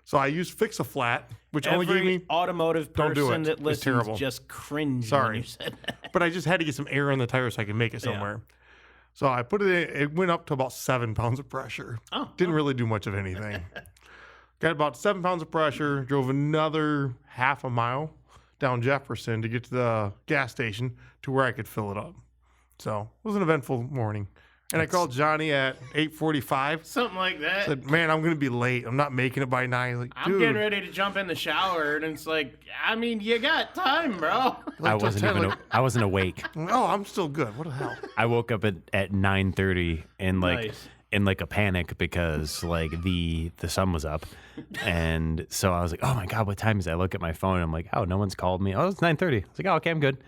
So I used Fix-A-Flat, which only gave me, automotive Don't do person it. that It's listens terrible. just cringed Sorry. when you said that. but I just had to get some air in the tire so I could make it somewhere. So I put it in, it went up to about 7 pounds of pressure. Oh, Didn't really do much of anything. Got about 7 pounds of pressure, drove another half a mile down Jefferson to get to the gas station to where I could fill it up. So it was an eventful morning. And I called Johnny at 8:45. something like that. Said, man, I'm going to be late. I'm not making it by 9. Like, I'm dude. getting ready to jump in the shower, and it's like, I mean, you got time, bro. I Like, wasn't 10, even like, I wasn't awake. oh, I'm still good. What the hell? I woke up at 9:30 and Nice. in like a panic because like the sun was up, and so I was like, oh my god, what time is it? I look at my phone. And I'm like, oh, no one's called me. Oh, it's 9:30. I was like, oh, okay, I'm good.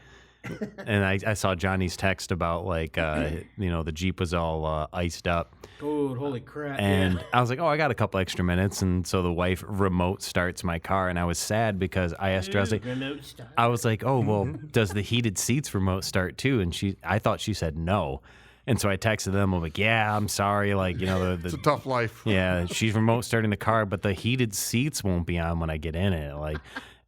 And I saw Johnny's text about like the Jeep was all iced up. Oh, holy crap! And I was like, I got a couple extra minutes, and so the wife remote starts my car, and I was sad because I asked her, I was like, oh well, does the heated seats remote start too? And I thought she said no, and so I texted them. I'm like, yeah, I'm sorry, like it's a tough life. Yeah, she's remote starting the car, but the heated seats won't be on when I get in it, like.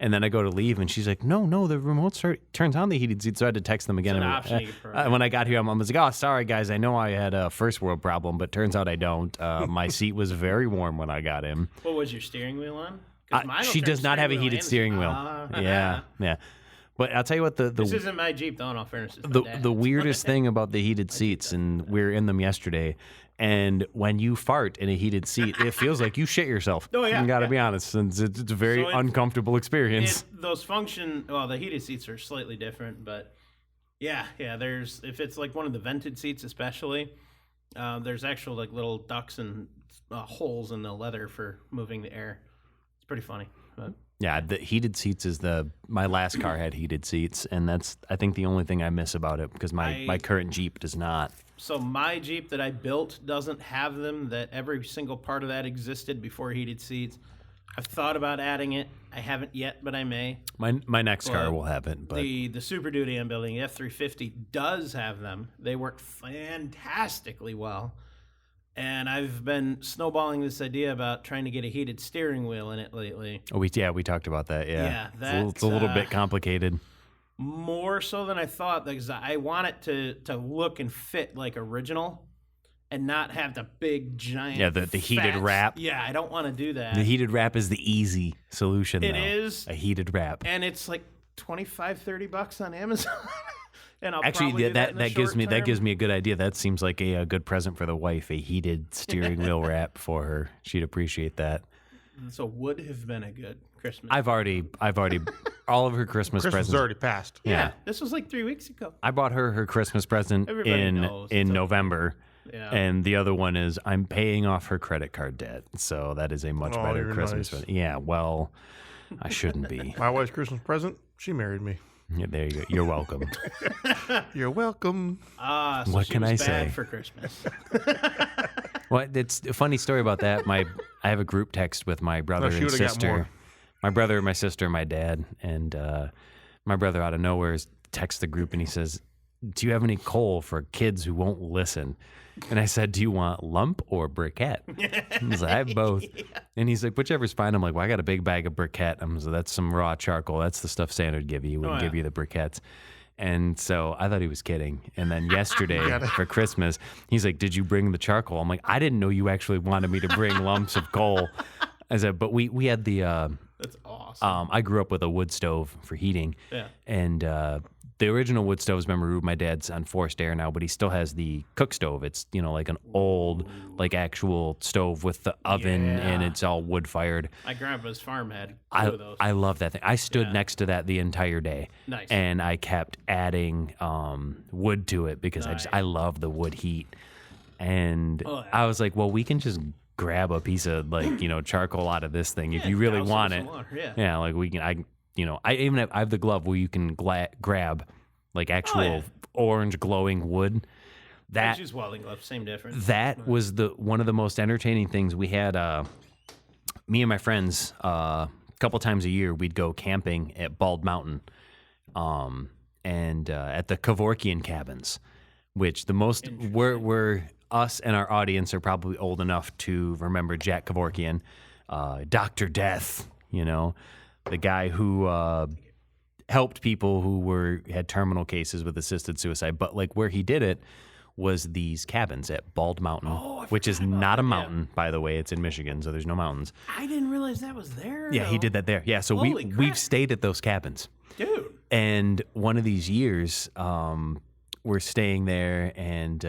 And then I go to leave, and she's like, no, the remote turns on the heated seat. So I had to text them again. When I got here, I was like, oh, sorry, guys. I know I had a first world problem, but turns out I don't. My seat was very warm when I got in. What was your steering wheel on? She does not have a heated steering wheel. Yeah. But I'll tell you what, this isn't my Jeep, though, in all fairness. The weirdest thing about the heated seats, and we were in them yesterday, and when you fart in a heated seat, it feels like you shit yourself. Oh, yeah. You got to be honest. It's a very uncomfortable experience. The heated seats are slightly different, but yeah, if it's like one of the vented seats especially, there's actual like little ducts and holes in the leather for moving the air. It's pretty funny. But. Yeah, the heated seats my last car had heated seats, and that's I think the only thing I miss about it because my current Jeep does not. So my Jeep that I built doesn't have them. That every single part of that existed before heated seats. I've thought about adding it. I haven't yet, but I may. My next car will have it. But the Super Duty I'm building, the F350, does have them. They work fantastically well. And I've been snowballing this idea about trying to get a heated steering wheel in it lately. We talked about that. Yeah, it's a little bit complicated. More so than I thought, because I want it to look and fit like original, and not have the big giant. The heated wrap. Yeah, I don't want to do that. The heated wrap is the easy solution. It is a heated wrap, and it's like $25-$30 on Amazon. And I'll actually that gives me a good idea. That seems like a good present for the wife, a heated steering wheel wrap for her. She'd appreciate that. So would have been a good Christmas. I've already all of her Christmas presents already passed. Yeah, this was like 3 weeks ago. I bought her Christmas present in November. Yeah. And the other one is I'm paying off her credit card debt. So that is a much better Christmas present. Yeah, well, I shouldn't be. My wife's Christmas present, she married me. Yeah, there you go. You're welcome. You're welcome. So what can I bad say for Christmas? Well, it's a funny story about that. I have a group text with my brother and sister. My brother, my sister, my dad, and my brother out of nowhere texts the group and he says, "Do you have any coal for kids who won't listen?" And I said, "Do you want lump or briquette?" He's like, "I have both." Yeah. And he's like, "Whichever's fine." I'm like, "Well, I got a big bag of briquette." I'm like, "That's some raw charcoal. That's the stuff Santa would give you. He wouldn't give you the briquettes." And so I thought he was kidding. And then yesterday for Christmas, he's like, "Did you bring the charcoal?" I'm like, "I didn't know you actually wanted me to bring lumps of coal." I said, "But we had the." That's awesome. I grew up with a wood stove for heating. Yeah. And the original wood stoves, remember, my dad's on forced air now, but he still has the cook stove. It's, like an old, like actual stove with the oven and it's all wood fired. My grandpa's farm had two of those. I love that thing. I stood next to that the entire day. Nice. And I kept adding wood to it because I love the wood heat. And I was like, well, we can just grab a piece of charcoal out of this thing if you really want it. Yeah, like we can. I have the glove where you can grab like actual orange glowing wood. I use welding gloves, same difference. That was one of the most entertaining things we had. Me and my friends, a couple times a year, we'd go camping at Bald Mountain, and at the Kevorkian cabins, which we're us and our audience are probably old enough to remember Jack Kevorkian, Dr. Death, the guy who helped people who had terminal cases with assisted suicide. But like where he did it was these cabins at Bald Mountain, which is not a mountain, by the way. It's in Michigan, so there's no mountains. I didn't realize that was there. Yeah, he did that there. Yeah, so we've stayed at those cabins. Dude. And one of these years, we're staying there and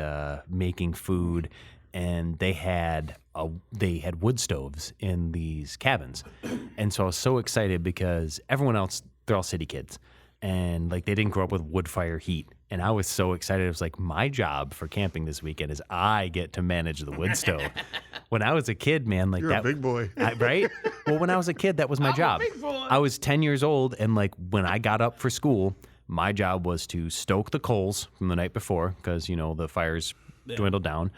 making food, and they had wood stoves in these cabins. And so I was so excited because everyone else, they're all city kids, and like they didn't grow up with wood fire heat. And I was so excited. It was like, my job for camping this weekend is I get to manage the wood stove. When I was a kid, man, like You're a big boy. Right? Well, when I was a kid, that was my job. A big boy. I was 10 years old, and like when I got up for school, My job was to stoke the coals from the night before because, the fires dwindled down.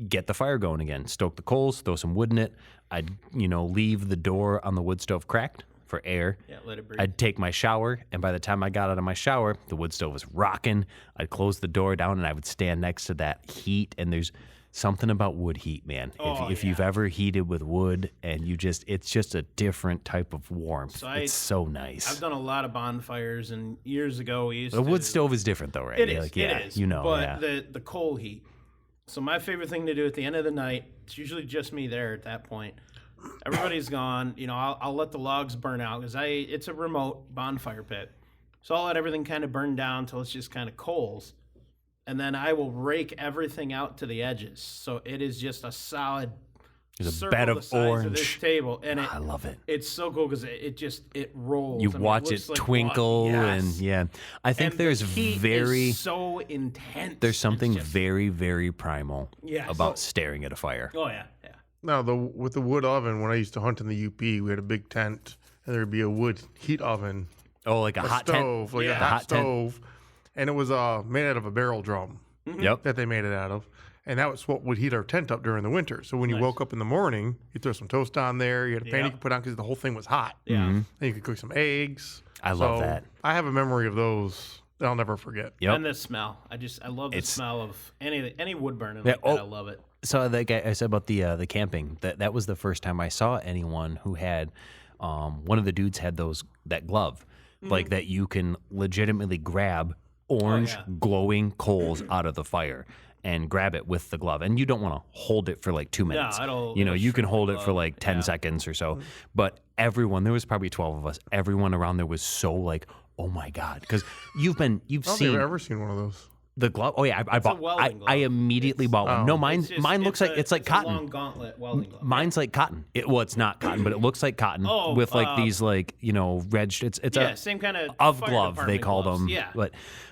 Get the fire going again. Stoke the coals, throw some wood in it. I'd, leave the door on the wood stove cracked for air. Yeah, let it breathe. I'd take my shower, and by the time I got out of my shower, the wood stove was rocking. I'd close the door down, and I would stand next to that heat. And there's something about wood heat, man. If you've ever heated with wood, and it's just a different type of warmth. It's so nice. I've done a lot of bonfires, and years ago we used to. The wood stove is different, though, right? It is. It is. But yeah. the coal heat. So my favorite thing to do at the end of the night, it's usually just me there at that point. Everybody's gone. I'll let the logs burn out because it's a remote bonfire pit. So I'll let everything kind of burn down until it's just kind of coals. And then I will rake everything out to the edges. So it is just a solid There's a bed of orange. Of this table. And I love it. It's so cool because it rolls. You watch it twinkle and I think and there's the heat is so intense. There's something very, very primal Yes. about staring at a fire. Oh yeah. Now, with the wood oven, when I used to hunt in the UP, we had a big tent, and there'd be a wood heat oven. Oh, like a hot stove, tent? like a hot stove. And it was made out of a barrel drum. Yep. That they made it out of. And that was what would heat our tent up during the winter. So when you woke up in the morning, you throw some toast on there. You had a pan you could put on because the whole thing was hot. Yeah. And you could cook some eggs. I love that. I have a memory of those that I'll never forget. Yep. And the smell. I love the smell of any wood burning Yeah, like that. I love it. So like I said about the camping, that was the first time I saw anyone who had one of the dudes had that glove, like that you can legitimately grab orange glowing coals out of the fire and grab it with the glove. And you don't want to hold it for like 2 minutes. You can hold it for like 10 seconds or so. But everyone, there was probably 12 of us, everyone around there was so like, oh my God. Because you've I don't think seen I've ever seen one of those. the glove. Oh yeah, I bought. I immediately bought one. No, mine looks like it's like cotton. A long gauntlet welding glove. Mine's like cotton. It's not cotton, but it looks like cotton with like these like red. It's a same kind of fire glove they department call gloves. them. Yeah.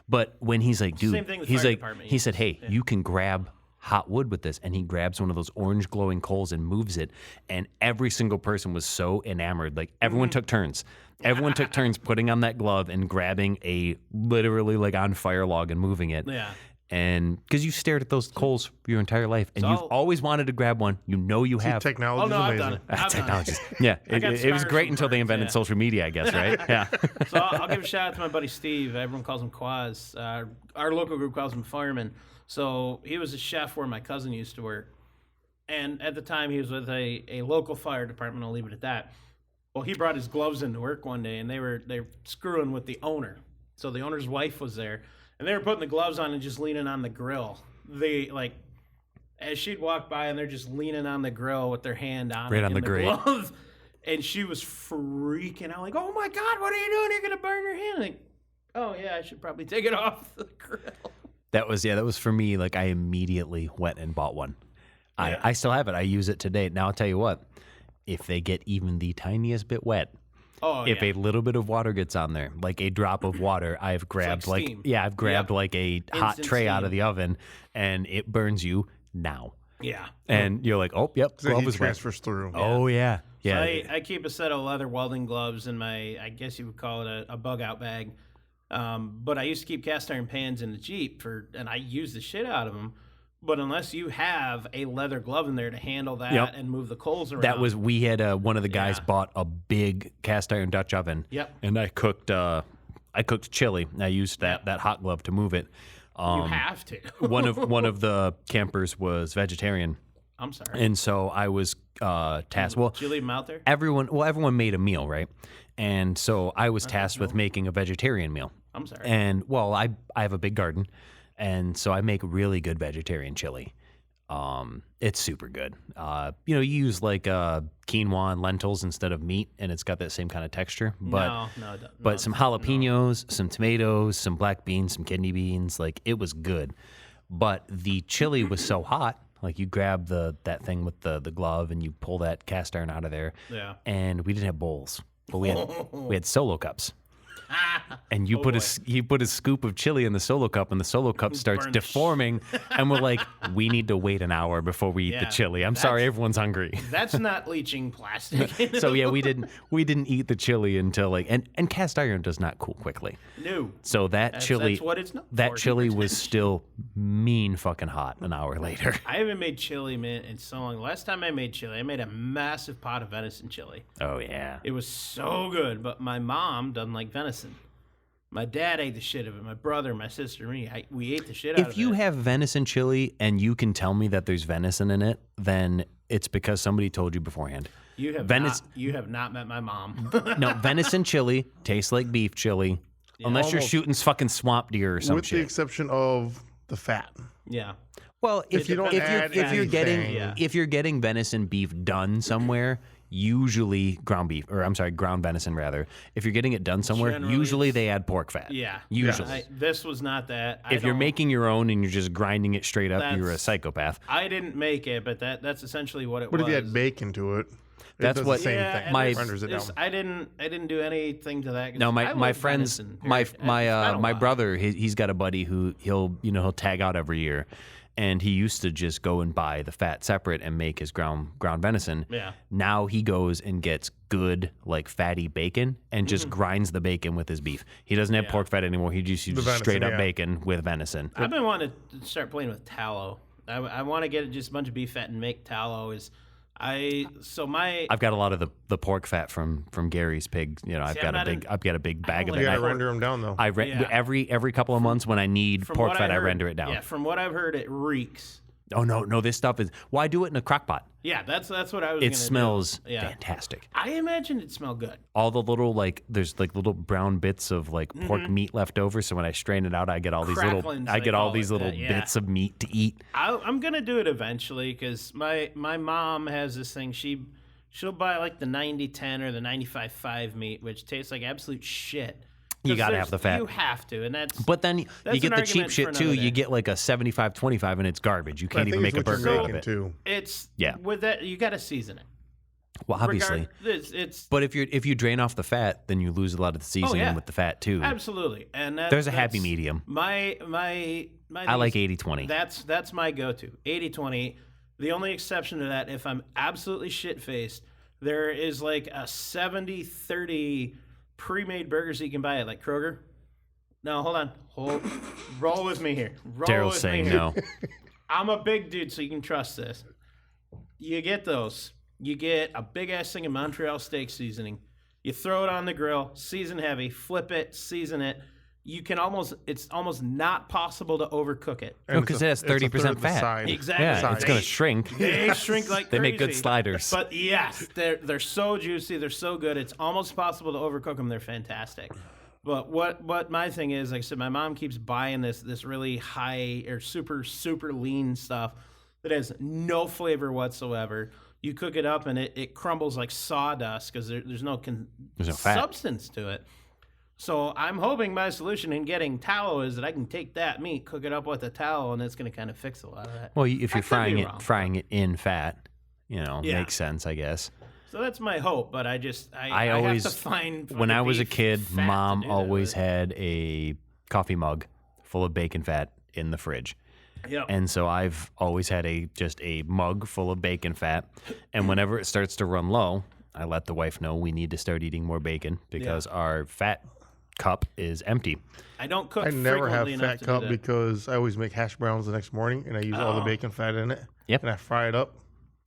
But when he's like, dude, Same thing with he's fire like, department he said, uses. hey, you can grab hot wood with this, and he grabs one of those orange glowing coals and moves it, and every single person was so enamored. Like everyone took turns. Everyone took turns putting on that glove and grabbing a literally like on fire log and moving it. Yeah. And because you stared at those coals for your entire life, and you've always wanted to grab one, you have. Technology is I've amazing. done it. I've done it. Yeah, I got it was scars great from until they burns, invented yeah. social media, I guess, right? Yeah. So I'll give a shout out to my buddy Steve. Everyone calls him Quaz. Our local group calls him Fireman. So he was a chef where my cousin used to work. And at the time, he was with a local fire department. I'll leave it at that. Well, he brought his gloves into work one day, and they were screwing with the owner. So the owner's wife was there, and they were putting the gloves on and just leaning on the grill. As she'd walk by, and they're just leaning on the grill with their hand on Right it on in the grate. glove. And she was freaking out, like, "Oh my God, what are you doing? You're gonna burn your hand!" Like, "Oh yeah, I should probably take it off the grill." That was for me. Like I immediately went and bought one. Yeah. I still have it. I use it today. Now I'll tell you what, if they get even the tiniest bit wet, if a little bit of water gets on there, like a drop of water, I've grabbed like steam. I've grabbed like a hot Instant tray out steam. of the oven, and it burns you now. Yeah. And you're like, oh, yep, The glove heat is wet. transfers through. Oh yeah, yeah. So I keep a set of leather welding gloves in my, I guess you would call it a bug out bag. But I used to keep cast iron pans in the Jeep and I use the shit out of them. But unless you have a leather glove in there to handle that and move the coals around. We had one of the guys bought a big cast iron Dutch oven. Yep. And I cooked chili. I used that hot glove to move it. You have to. one of the campers was vegetarian, I'm sorry. and so I was tasked. Well, Did you leave them out there? everyone made a meal, right? And so I was tasked with making a vegetarian meal. I'm sorry. And I have a big garden, and so I make really good vegetarian chili. It's super good. You use like quinoa and lentils instead of meat, and it's got that same kind of texture. But no, it doesn't. but some jalapenos, some tomatoes, some black beans, some kidney beans, like it was good. But the chili was so hot, like you grab that thing with the glove and you pull that cast iron out of there. Yeah. And we didn't have bowls, but we had solo cups. and you put a scoop of chili in the Solo cup, and the Solo cup starts Burn. deforming, and we're like, we need to wait an hour before we eat the Yeah, chili. I'm sorry, everyone's hungry. That's not leaching plastic. So yeah, we didn't eat the chili until like and cast iron does not cool quickly. No. So that's what it's known that for. chili was still mean fucking hot an hour later. I haven't made chili, man, in so long. Last time I made chili, I made a massive pot of venison chili. Oh yeah. It was so good, but my mom doesn't like venison. My dad ate the shit of it. My brother, my sister, me, we ate the shit out of it. If you have venison chili and you can tell me that there's venison in it, then it's because somebody told you beforehand. You have not met my mom. No, venison chili tastes like beef chili, unless you're Almost. shooting fucking swamp deer or some With shit. the exception of the fat. Yeah. Well, if you don't add anything. if you're getting venison beef done somewhere, usually ground venison rather. If you're getting it done somewhere, Generally, usually they add pork fat. Yeah. Usually. This was not that. If you're making your own and you're just grinding it straight up, you're a That's- psychopath. I didn't make it, but that's essentially what it But was. if you had bacon to it, That's does what- the same Yeah, thing. and My- renders it down. I didn't do anything to that. 'cause No, I my love friends, venison, my period. It's been a my while. brother, he's got a buddy who he'll tag out every year, and he used to just go and buy the fat separate and make his ground venison. Yeah. Now he goes and gets good like fatty bacon and just grinds the bacon with his beef. He doesn't have pork fat anymore. He just uses venison, straight up yeah. bacon with venison. I've been wanting to start playing with tallow. I want to get just a bunch of beef fat and make tallow. I've got a lot of the pork fat from Gary's pig. You know, I've got a big bag of like You it. gotta I- render them down though. Every couple of months when I need from pork what fat, I heard- render it down. Yeah, from what I've heard, it reeks. Oh no, this stuff is. Why do it in a crock pot? Yeah, that's what I was. It gonna smells do. Yeah. fantastic. I imagined it smelled good. All the little there's little brown bits of pork meat left over. So when I strain it out, I get all these Cracklings, they call it that, yeah. bits of meat to eat. I'm gonna do it eventually because my mom has this thing. She'll buy like the 90-10 or the 95-5 meat, which tastes like absolute shit. You 'Cause gotta have the fat. You have to, and that's. But then That's you get an the cheap argument shit for too. another You day. get like a 75-25 and it's garbage. You I can't think even make a it's what burger you're out of making it. too. It's Yeah. With that, you got to season it. Well, obviously. It's But if you drain off the fat, then you lose a lot of the seasoning yeah. with the fat too. absolutely, and There's a happy medium. My I like 80-20. That's my go-to. 80-20. The only exception to that, if I'm absolutely shit-faced, there is like a 70-30 pre-made burgers that you can buy at like Kroger. No, hold on. Roll with me here. Daryl's saying no. I'm a big dude, so you can trust this. You get those. You get a big-ass thing of Montreal steak seasoning. You throw it on the grill, season heavy, flip it, season it. It's almost not possible to overcook it. And because it's it has a 30% third of the fat. side. Exactly. Yeah, Size. it's gonna shrink. They shrink like They crazy. make good sliders. But yes, they're so juicy. They're so good. It's almost possible to overcook them. They're fantastic. But what my thing is, like I said, my mom keeps buying this really high or super lean stuff that has no flavor whatsoever. You cook it up and it crumbles like sawdust because there's no There's no fat. substance to it. So I'm hoping my solution in getting tallow is that I can take that meat, cook it up with the tallow, and it's going to kind of fix a lot of that. Well, if I you're could be wrong. frying it in fat, Yeah. makes sense, I guess. So that's my hope, but I always, have to find when I was a beef kid, fat to Mom do that always with. had a coffee mug full of bacon fat in the fridge. Yep. And so I've always had just a mug full of bacon fat. And whenever it starts to run low, I let the wife know we need to start eating more bacon because our fat cup is empty. I don't cook I never have frequently enough fat to cup do that. because I always make hash browns the next morning and I use all the bacon fat in it. Yep. And I fry it up.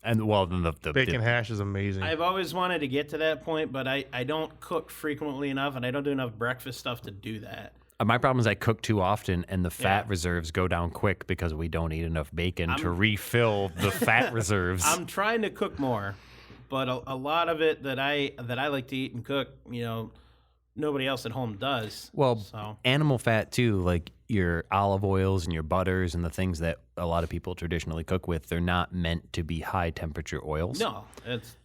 And well, then the Bacon hash is amazing. I've always wanted to get to that point, but I don't cook frequently enough, and I don't do enough breakfast stuff to do that. my problem is I cook too often and the fat reserves go down quick because we don't eat enough bacon to refill the fat reserves. I'm trying to cook more, but a lot of it that I like to eat and cook, nobody else at home does. Well, so. animal fat too, like your olive oils and your butters and the things that a lot of people traditionally cook with, they're not meant to be high temperature oils. No, it's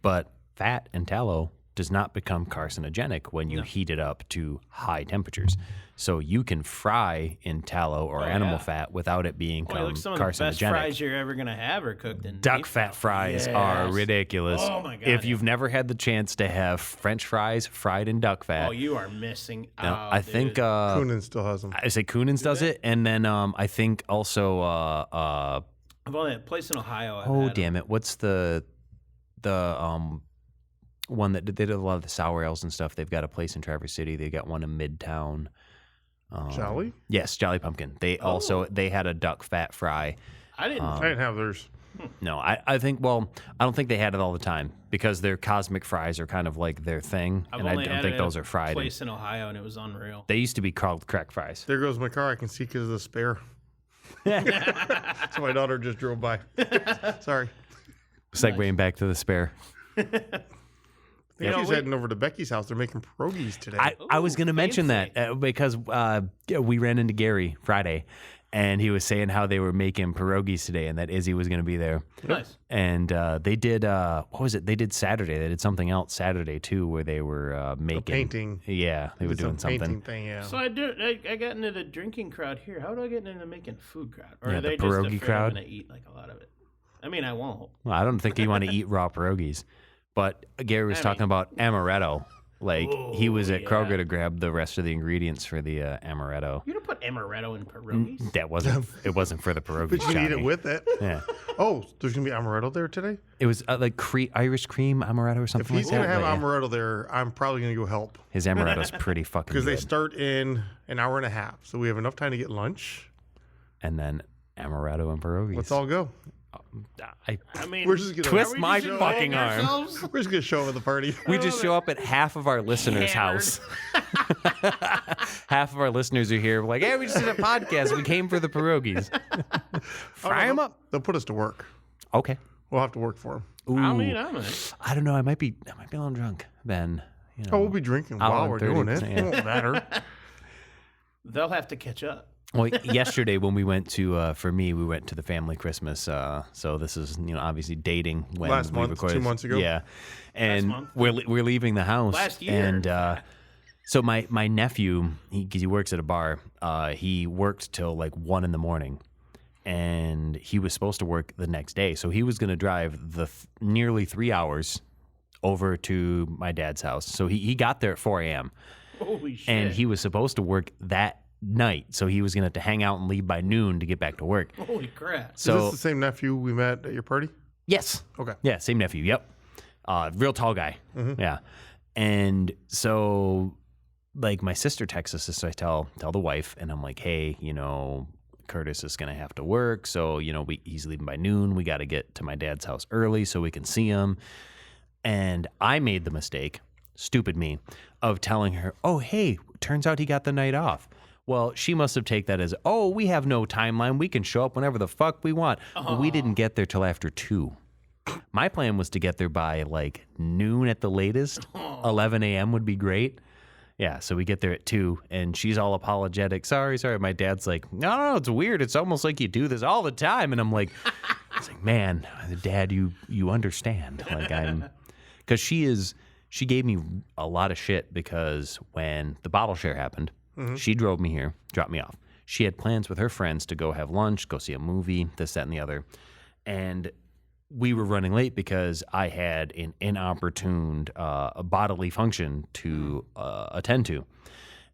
But fat and tallow does not become carcinogenic when you heat it up to high temperatures. So you can fry in tallow or animal fat without it being Look, some of the best carcinogenic. fries you're ever gonna have are cooked in Duck beef fat fries are ridiculous. Oh my God, If you've never had the chance to have French fries fried in duck fat, Oh, you are missing now, out. I think Coonan still has them. I say Coonan's does it, and then I think also I've only had a place in Ohio. oh damn it, what's the one that they did a lot of the sour ales and stuff? They've got a place in Traverse City. They got one in Midtown. Jolly? Yes, Jolly Pumpkin. They they had a duck fat fry. I didn't. I didn't have theirs. No, I think I don't think they had it all the time because their cosmic fries are kind of like their thing, I've and I only don't had think it those at are fried. a place in Ohio, and it was unreal. They used to be called crack fries. There goes my car. I can see because of the spare. So my daughter just drove by. Sorry. Segueing back to the spare. I think she's heading over to Becky's house. They're making pierogies today. I was going to mention fancy. that because we ran into Gary Friday, and he was saying how they were making pierogies today, and that Izzy was going to be there. Nice. And they did what was it? They did Saturday. They did something else Saturday too, where they were making painting. Yeah, they were It's a doing something. painting thing, yeah. So I got into the drinking crowd here. How do I get into the making food crowd? Or Yeah, are the they just pierogi afraid crowd? I'm gonna eat like a lot of it? I mean, I won't. Well, I don't think you want to eat raw pierogies, but Gary was talking about amaretto. Like he was at Kroger to grab the rest of the ingredients for the amaretto. You don't put amaretto in pierogies. That wasn't. It wasn't for the pierogies. But you can eat it Johnny. with it. Yeah, Oh, there's going to be amaretto there today? it was like Irish cream amaretto or If something he's like going that. to have but, yeah. amaretto there, I'm probably going to go help. His amaretto's pretty fucking Because good. they start in an hour and a half. So we have enough time to get lunch. And then amaretto and pierogies. Let's all go. I mean, We're just going to Twist my fucking arm. We're just going to show up at the party. We just show up at half of our listeners' Hammered. house. Half of our listeners are here. Like, hey, we just did a podcast. We came for the pierogies. Fry them up. They'll put us to work. Okay. We'll have to work for them. Ooh. I mean, I'm in. I don't know. I might be a little drunk, Ben. You know. Oh, we'll be drinking Hour while and we're 30, doing it. yeah. It won't matter. They'll have to catch up. Well, yesterday when we went to, for me, we went to the family Christmas. So this is, obviously dating when Last we month, recorded. 2 months ago? Yeah. And month. we're leaving the house. Last year, And in fact. so my nephew, because he works at a bar, he worked till like 1 a.m. And he was supposed to work the next day. So he was going to drive the nearly 3 hours over to my dad's house. So he got there at 4 a.m. Holy shit. And he was supposed to work that night. So he was going to have to hang out and leave by noon to get back to work. Holy crap. Is So this the same nephew we met at your party? yes. Okay. Yeah, same nephew. Yep. Real tall guy. Yeah. And so like my sister texts us, so I tell the wife, and I'm like, hey, Curtis is going to have to work. So, he's leaving by noon. We got to get to my dad's house early so we can see him. And I made the mistake, stupid me, of telling her, oh, hey, turns out he got the night off. Well, she must have taken that as, oh, we have no timeline. We can show up whenever the fuck we want. We didn't get there till after 2. My plan was to get there by like noon at the latest. 11 a.m. would be great. Yeah, so we get there at 2, and she's all apologetic. Sorry. My dad's like, no, it's weird. It's almost like you do this all the time. And I'm like, it's like, man, Dad, you understand. Like because she gave me a lot of shit because when the bottle share happened, she drove me here, dropped me off. She had plans with her friends to go have lunch, go see a movie, this, that, and the other. And we were running late because I had an inopportune bodily function to attend to.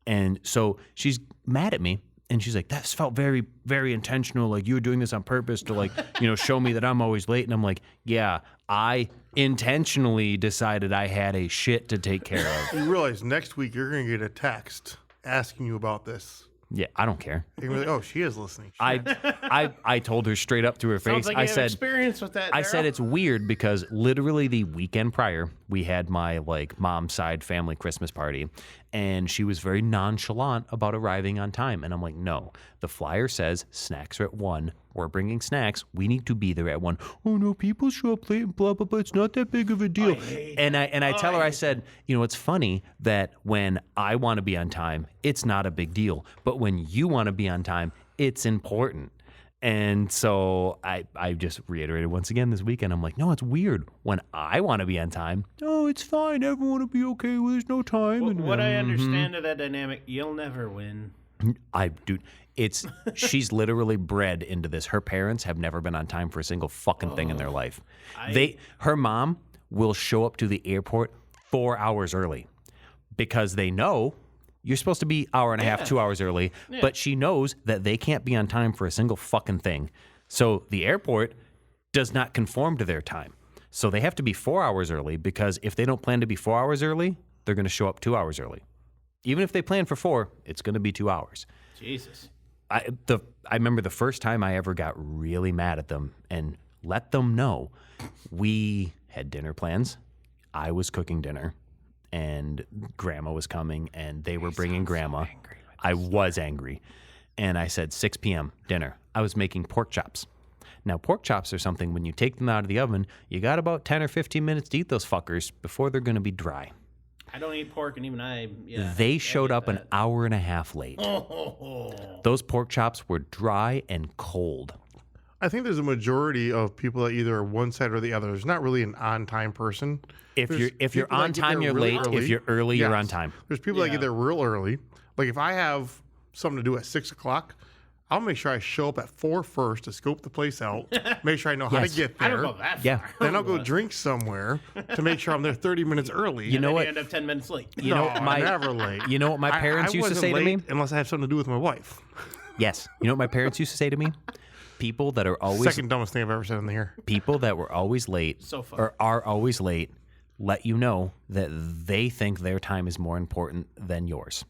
And so she's mad at me, and she's like, that felt very, very intentional. Like, you were doing this on purpose to, like, show me that I'm always late. And I'm like, yeah, I intentionally decided I had a shit to take care of. You realize next week you're going to get a text asking you about this. Yeah, I don't care. You're gonna be like, oh, she is listening. I told her straight up to her Sounds face. like I you have said, experience with that. I said Daryl. it's weird because literally the weekend prior, we had my like mom's side family Christmas party, and she was very nonchalant about arriving on time. And I'm like, no, the flyer says snacks are at 1. We're bringing snacks. We need to be there at 1. Oh no, people show up late and blah blah blah. It's not that big of a deal. And I tell her, I said, it's funny that when I want to be on time, it's not a big deal, but when you want to be on time, it's important. And so I just reiterated once again this weekend. I'm like, no, it's weird. When I want to be on time, oh, it's fine. Everyone will be okay. Well, there's no time. Well, And, what I understand of that dynamic, you'll never win. She's literally bred into this. Her parents have never been on time for a single fucking thing in their life. Her mom will show up to the airport 4 hours early because they know you're supposed to be hour and a half, 2 hours early, but she knows that they can't be on time for a single fucking thing. So the airport does not conform to their time. So they have to be 4 hours early because if they don't plan to be 4 hours early, they're going to show up 2 hours early. Even if they plan for 4, it's going to be 2 hours. Jesus. I remember the first time I ever got really mad at them and let them know we had dinner plans. I was cooking dinner. And Grandma was coming, and they were bringing Grandma. I was angry. And I said, 6 p.m., dinner. I was making pork chops. Now, pork chops are something, when you take them out of the oven, you got about 10 or 15 minutes to eat those fuckers before they're going to be dry. I don't eat pork, and even They showed up an hour and a half late. Those pork chops were dry and cold. I think there's a majority of people that either are one side or the other. There's not really an on-time person. If you're on time, you're late. If you're early, you're on time. There's people that get there real early. Like if I have something to do at 6 o'clock, I'll make sure I show up at 4 first to scope the place out, make sure I know how to get there. I don't go that far. Yeah. Then I'll go drink somewhere to make sure I'm there 30 minutes early. You know what? You end up 10 minutes late. I'm never late. You know what my parents I used to wasn't say to me? late unless I have something to do with my wife. Yes. You know what my parents used to say to me? People that are always Second dumbest thing I've ever said in the here. people that were always late or are always late let you know that they think their time is more important than yours.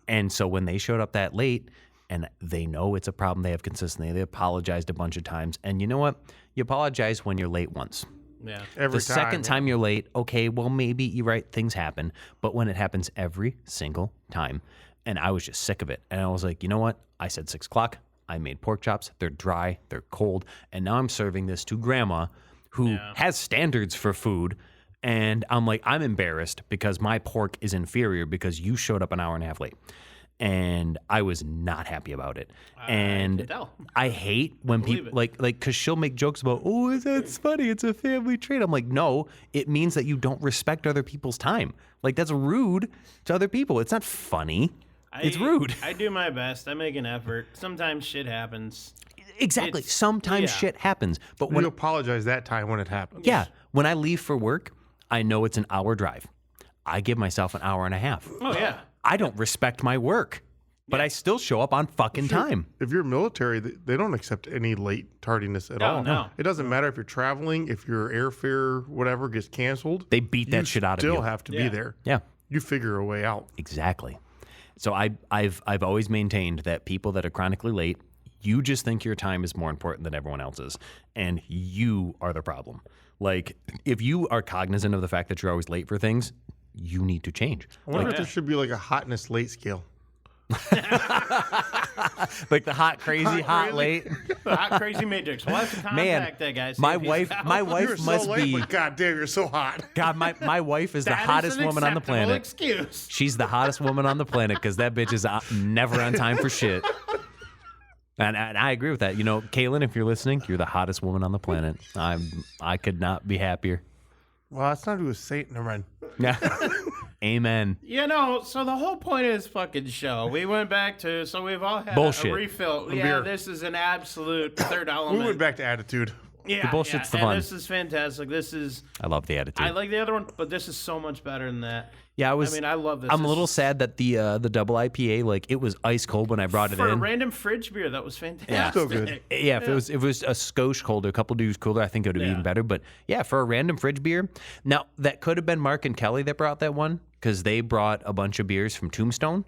And so when they showed up that late and they know it's a problem they have consistently, they apologized a bunch of times. And you know what? You apologize when you're late once. Yeah. Every The second time you're late, okay, well, maybe you're right, things happen. But when it happens every single time, and I was just sick of it. And I was like, you know what? I said 6 o'clock. I made pork chops. They're dry. They're cold. And now I'm serving this to Grandma who has standards for food. And I'm like, I'm embarrassed because my pork is inferior because you showed up an hour and a half late. And I was not happy about it. And I hate when people like, because she'll make jokes about, oh, that's funny. It's a family trait. I'm like, no, it means that you don't respect other people's time. Like, that's rude to other people. It's not funny. It's rude. I do my best. I make an effort. Sometimes shit happens. Exactly. Sometimes shit happens. But We apologize that time when it happens. yeah, when I leave for work, I know it's an hour drive. I give myself an hour and a half. Oh, yeah. I don't respect my work, but I still show up on fucking time. If you're military, they don't accept any late tardiness at all. No. It doesn't matter if you're traveling, if your airfare, whatever, gets canceled. They beat that shit out of you. You still have to be there. Yeah, You figure a way out. exactly. So I've always maintained that people that are chronically late, you just think your time is more important than everyone else's, and you are the problem. Like, if you are cognizant of the fact that you're always late for things, you need to change. I wonder if there should be like a hotness late scale. Like the hot, crazy, hot, really? late. Hot crazy matrix. We'll have to contact that guy. see My if he's wife, out. my You're wife must so late, be. but God damn, you're so hot. God, my wife is the That is hottest an woman on the acceptable planet. excuse. She's the hottest woman on the planet because that bitch is never on time for shit. And I agree with that. You know, Kaylin, if you're listening, you're the hottest woman on the planet. I could not be happier. Well, that's not who was Satan. Never mind. Yeah. Amen. You know, so the whole point of this fucking show, we went back to, so we've all had Bullshit. a refill. Yeah, beer. this is an absolute third element. We went back to attitude. Yeah, The bullshit's the and fun. this is fantastic. This is, I love the attitude. I like the other one, but this is so much better than that. Yeah, I mean, I love this. I'm a This little is- sad that the double IPA, like, it was ice cold when I brought it For a in. random fridge beer, that was fantastic. Yeah. Still good. Yeah, if it was a skosh colder, a couple degrees cooler, I think it would have been even better. But yeah, for a random fridge beer. Now, that could have been Mark and Kelly that brought that one because they brought a bunch of beers from Tombstone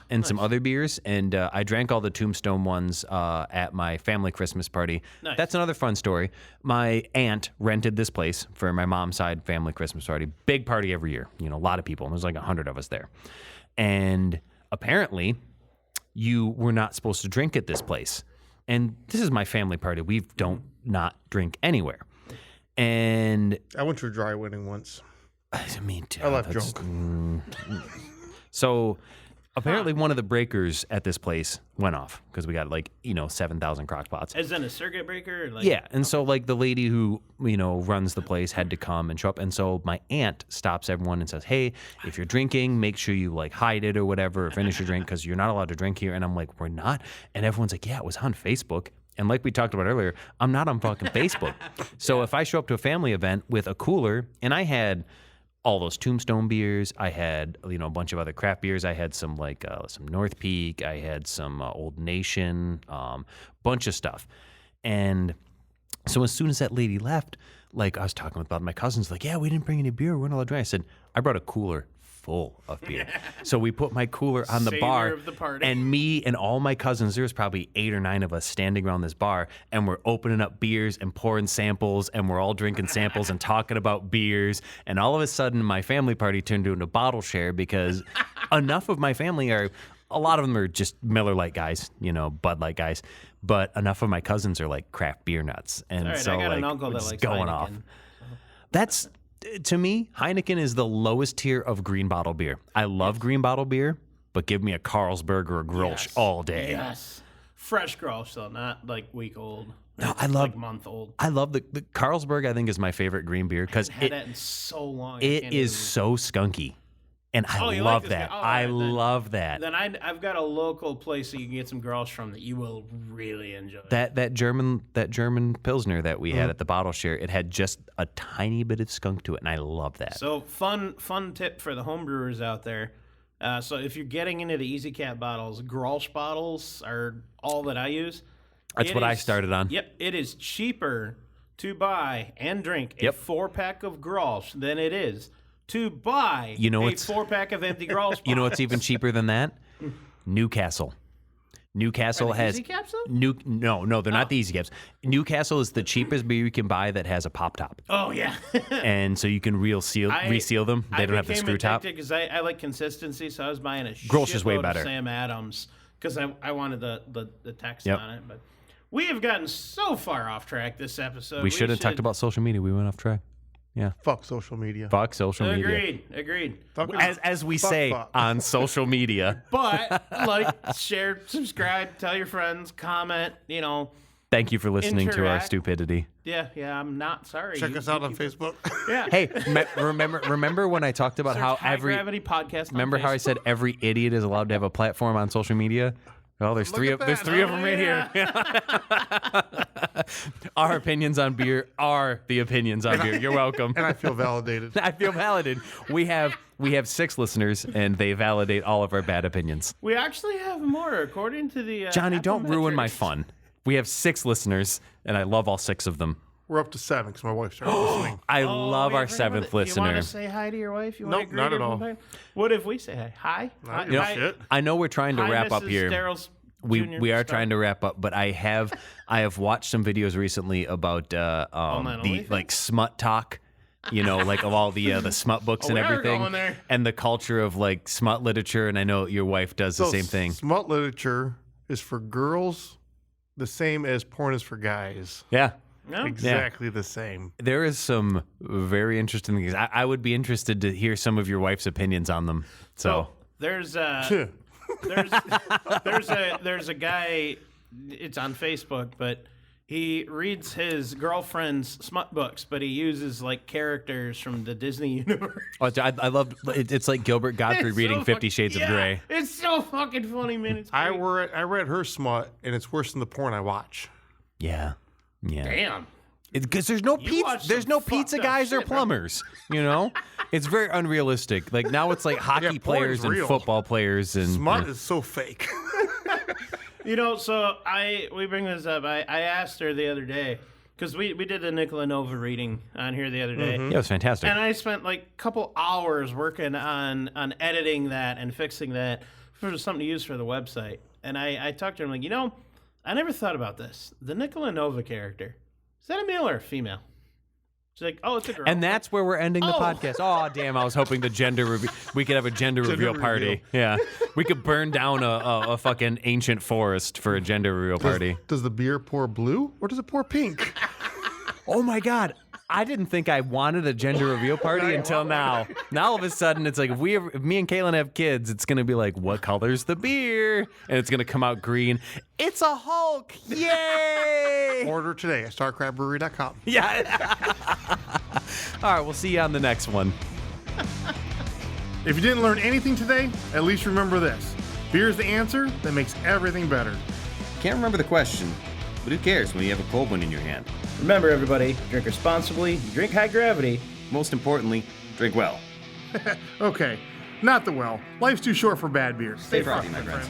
and some other beers. And I drank all the Tombstone ones at my family Christmas party. Nice. That's another fun story. My aunt rented this place for my mom's side family Christmas party. Big party every year. You know, a lot of people. There's like 100 of us there. And apparently, you were not supposed to drink at this place. And this is my family party. We don't not drink anywhere. And I went to a dry wedding once. I mean, I left drunk. So Apparently, one of the breakers at this place went off because we got 7,000 crock pots. As in a circuit breaker? Yeah, and so the lady who runs the place had to come and show up, and so my aunt stops everyone and says, "Hey, if you're drinking, make sure you hide it or whatever, or finish your drink because you're not allowed to drink here." And I'm like, "We're not," and everyone's like, "Yeah, it was on Facebook." And like we talked about earlier, I'm not on fucking Facebook. So if I show up to a family event with a cooler, and I had all those Tombstone beers. I had, a bunch of other craft beers. I had some some North Peak. I had some Old Nation, bunch of stuff. And so as soon as that lady left, I was talking about my cousins, yeah, we didn't bring any beer. We're not allowed to drink. I said, I brought a cooler full of beer. So we put my cooler on the Savior bar, of the party. and me and all my cousins, there was probably 8 or 9 of us standing around this bar, and we're opening up beers and pouring samples, and we're all drinking samples and talking about beers. And all of a sudden, my family party turned into a bottle share because enough of my family a lot of them are just Miller Lite guys, Bud Light guys, but enough of my cousins are craft beer nuts. And All right, so I got an we're uncle that just likes going Heineken. off. That's, to me, Heineken is the lowest tier of green bottle beer. I love green bottle beer, but give me a Carlsberg or a Grolsch all day. Yes. Fresh Grolsch, though, not week old. No, I love month old. I love the Carlsberg. I think is my favorite green beer because Had that in so long. it is so skunky, and I you love like this that. guy? Oh, I all right, then. love that. Then I've got a local place that you can get some Grolsch from that you will really enjoy. That German Pilsner that we had at the bottle share, it had just a tiny bit of skunk to it, and I love that. So fun tip for the homebrewers out there. So if you're getting into the Easy Cap bottles, Grolsch bottles are all that I use. That's what I started on. Yep, it is cheaper to buy and drink a Yep. 4-pack of Grolsch than it is to buy You know a what's- 4-pack of empty Grolsch. You know what's even cheaper than that? Newcastle. Newcastle Are they has Easy Caps, though? no, they're not the Easy Caps. Newcastle is the cheapest beer you can buy that has a pop top, Oh yeah. and so you can reseal them. They don't have the screw top. because I like consistency, so I was buying a Grolsch is way shitload better. of Sam Adams because I wanted the text Yep. on it. But we have gotten so far off track this episode. We should have talked about social media. We went off track. Yeah. Fuck social media. Fuck social media. Agreed. Fuck As we say fuck. on social media. But share, subscribe, tell your friends, comment. Thank you for listening to our Interact. stupidity. Yeah. I'm not sorry. Check You- us out you on keep- Facebook. Yeah. Hey, remember when I talked about Search how High every Gravity Podcast. on remember how I Facebook. said every idiot is allowed to have a platform on social media? Well, there's three at of there's that, three of huh? them right here. Our opinions on beer are the opinions on beer. You're welcome. And I feel validated. I feel validated. We have 6 listeners, and they validate all of our bad opinions. We actually have more, according to the Johnny, Apple don't ruin my metrics. fun. We have 6 listeners, and I love all 6 of them. We're up to 7 because my wife started listening. I Oh, love we our forgot about 7th it. You want listener. to say hi to your wife? You want Nope, to not at all. What if we say hi? Hi. I don't give a shit. I know we're trying to Hi, wrap up Mrs. here. Daryl's We Junior are Starr. trying to wrap up, but I have watched some videos recently about Online only the thing? smut talk, of all the smut books and we are everything, going there. and the culture of smut literature. And I know your wife does the So same thing. Smut literature is for girls the same as porn is for guys. Yeah, No? Exactly the same. there is some very interesting things. I would be interested to hear some of your wife's opinions on them. So There's a guy. It's on Facebook, but he reads his girlfriend's smut books, but he uses characters from the Disney universe. oh, I love it's like Gilbert Godfrey It's reading so 50 fuck- Shades of yeah, Grey. It's so fucking funny, man. It's I great. read her smut, and it's worse than the porn I watch. Yeah. Damn. Because there's no pizza, watch there's some no fucked pizza up guys or shit, bro. plumbers. It's very unrealistic. Now it's like hockey porn players is and real. football players and Smut is so fake. So we bring this up. I asked her the other day because we did the Nicola Nova reading on here the other day, yeah, it was fantastic. and I spent a couple hours working on editing that and fixing that for something to use for the website. And I talked to her. I'm like, I never thought about this. The Nicola Nova character, is that a male or a female? She's like, oh, it's a girl. And that's where we're ending the Oh. podcast. Oh, damn! I was hoping the gender we could have a gender reveal party. reveal. Yeah, we could burn down a fucking ancient forest for a gender reveal party. Does the beer pour blue or does it pour pink? Oh my God! I didn't think I wanted a gender reveal party until now. Now all of a sudden it's like if me and Kaylin have kids, it's gonna be like, what color's the beer? And it's gonna come out green. It's a Hulk! Yay! Order today at starcraftbrewery.com. Yeah. All right, we'll see you on the next one. If you didn't learn anything today, at least remember this. Beer is the answer that makes everything better. Can't remember the question, but who cares when you have a cold one in your hand? Remember, everybody, drink responsibly, drink high gravity. Most importantly, drink well. Okay, not the well. Life's too short for bad beer. Stay frothy, my friends.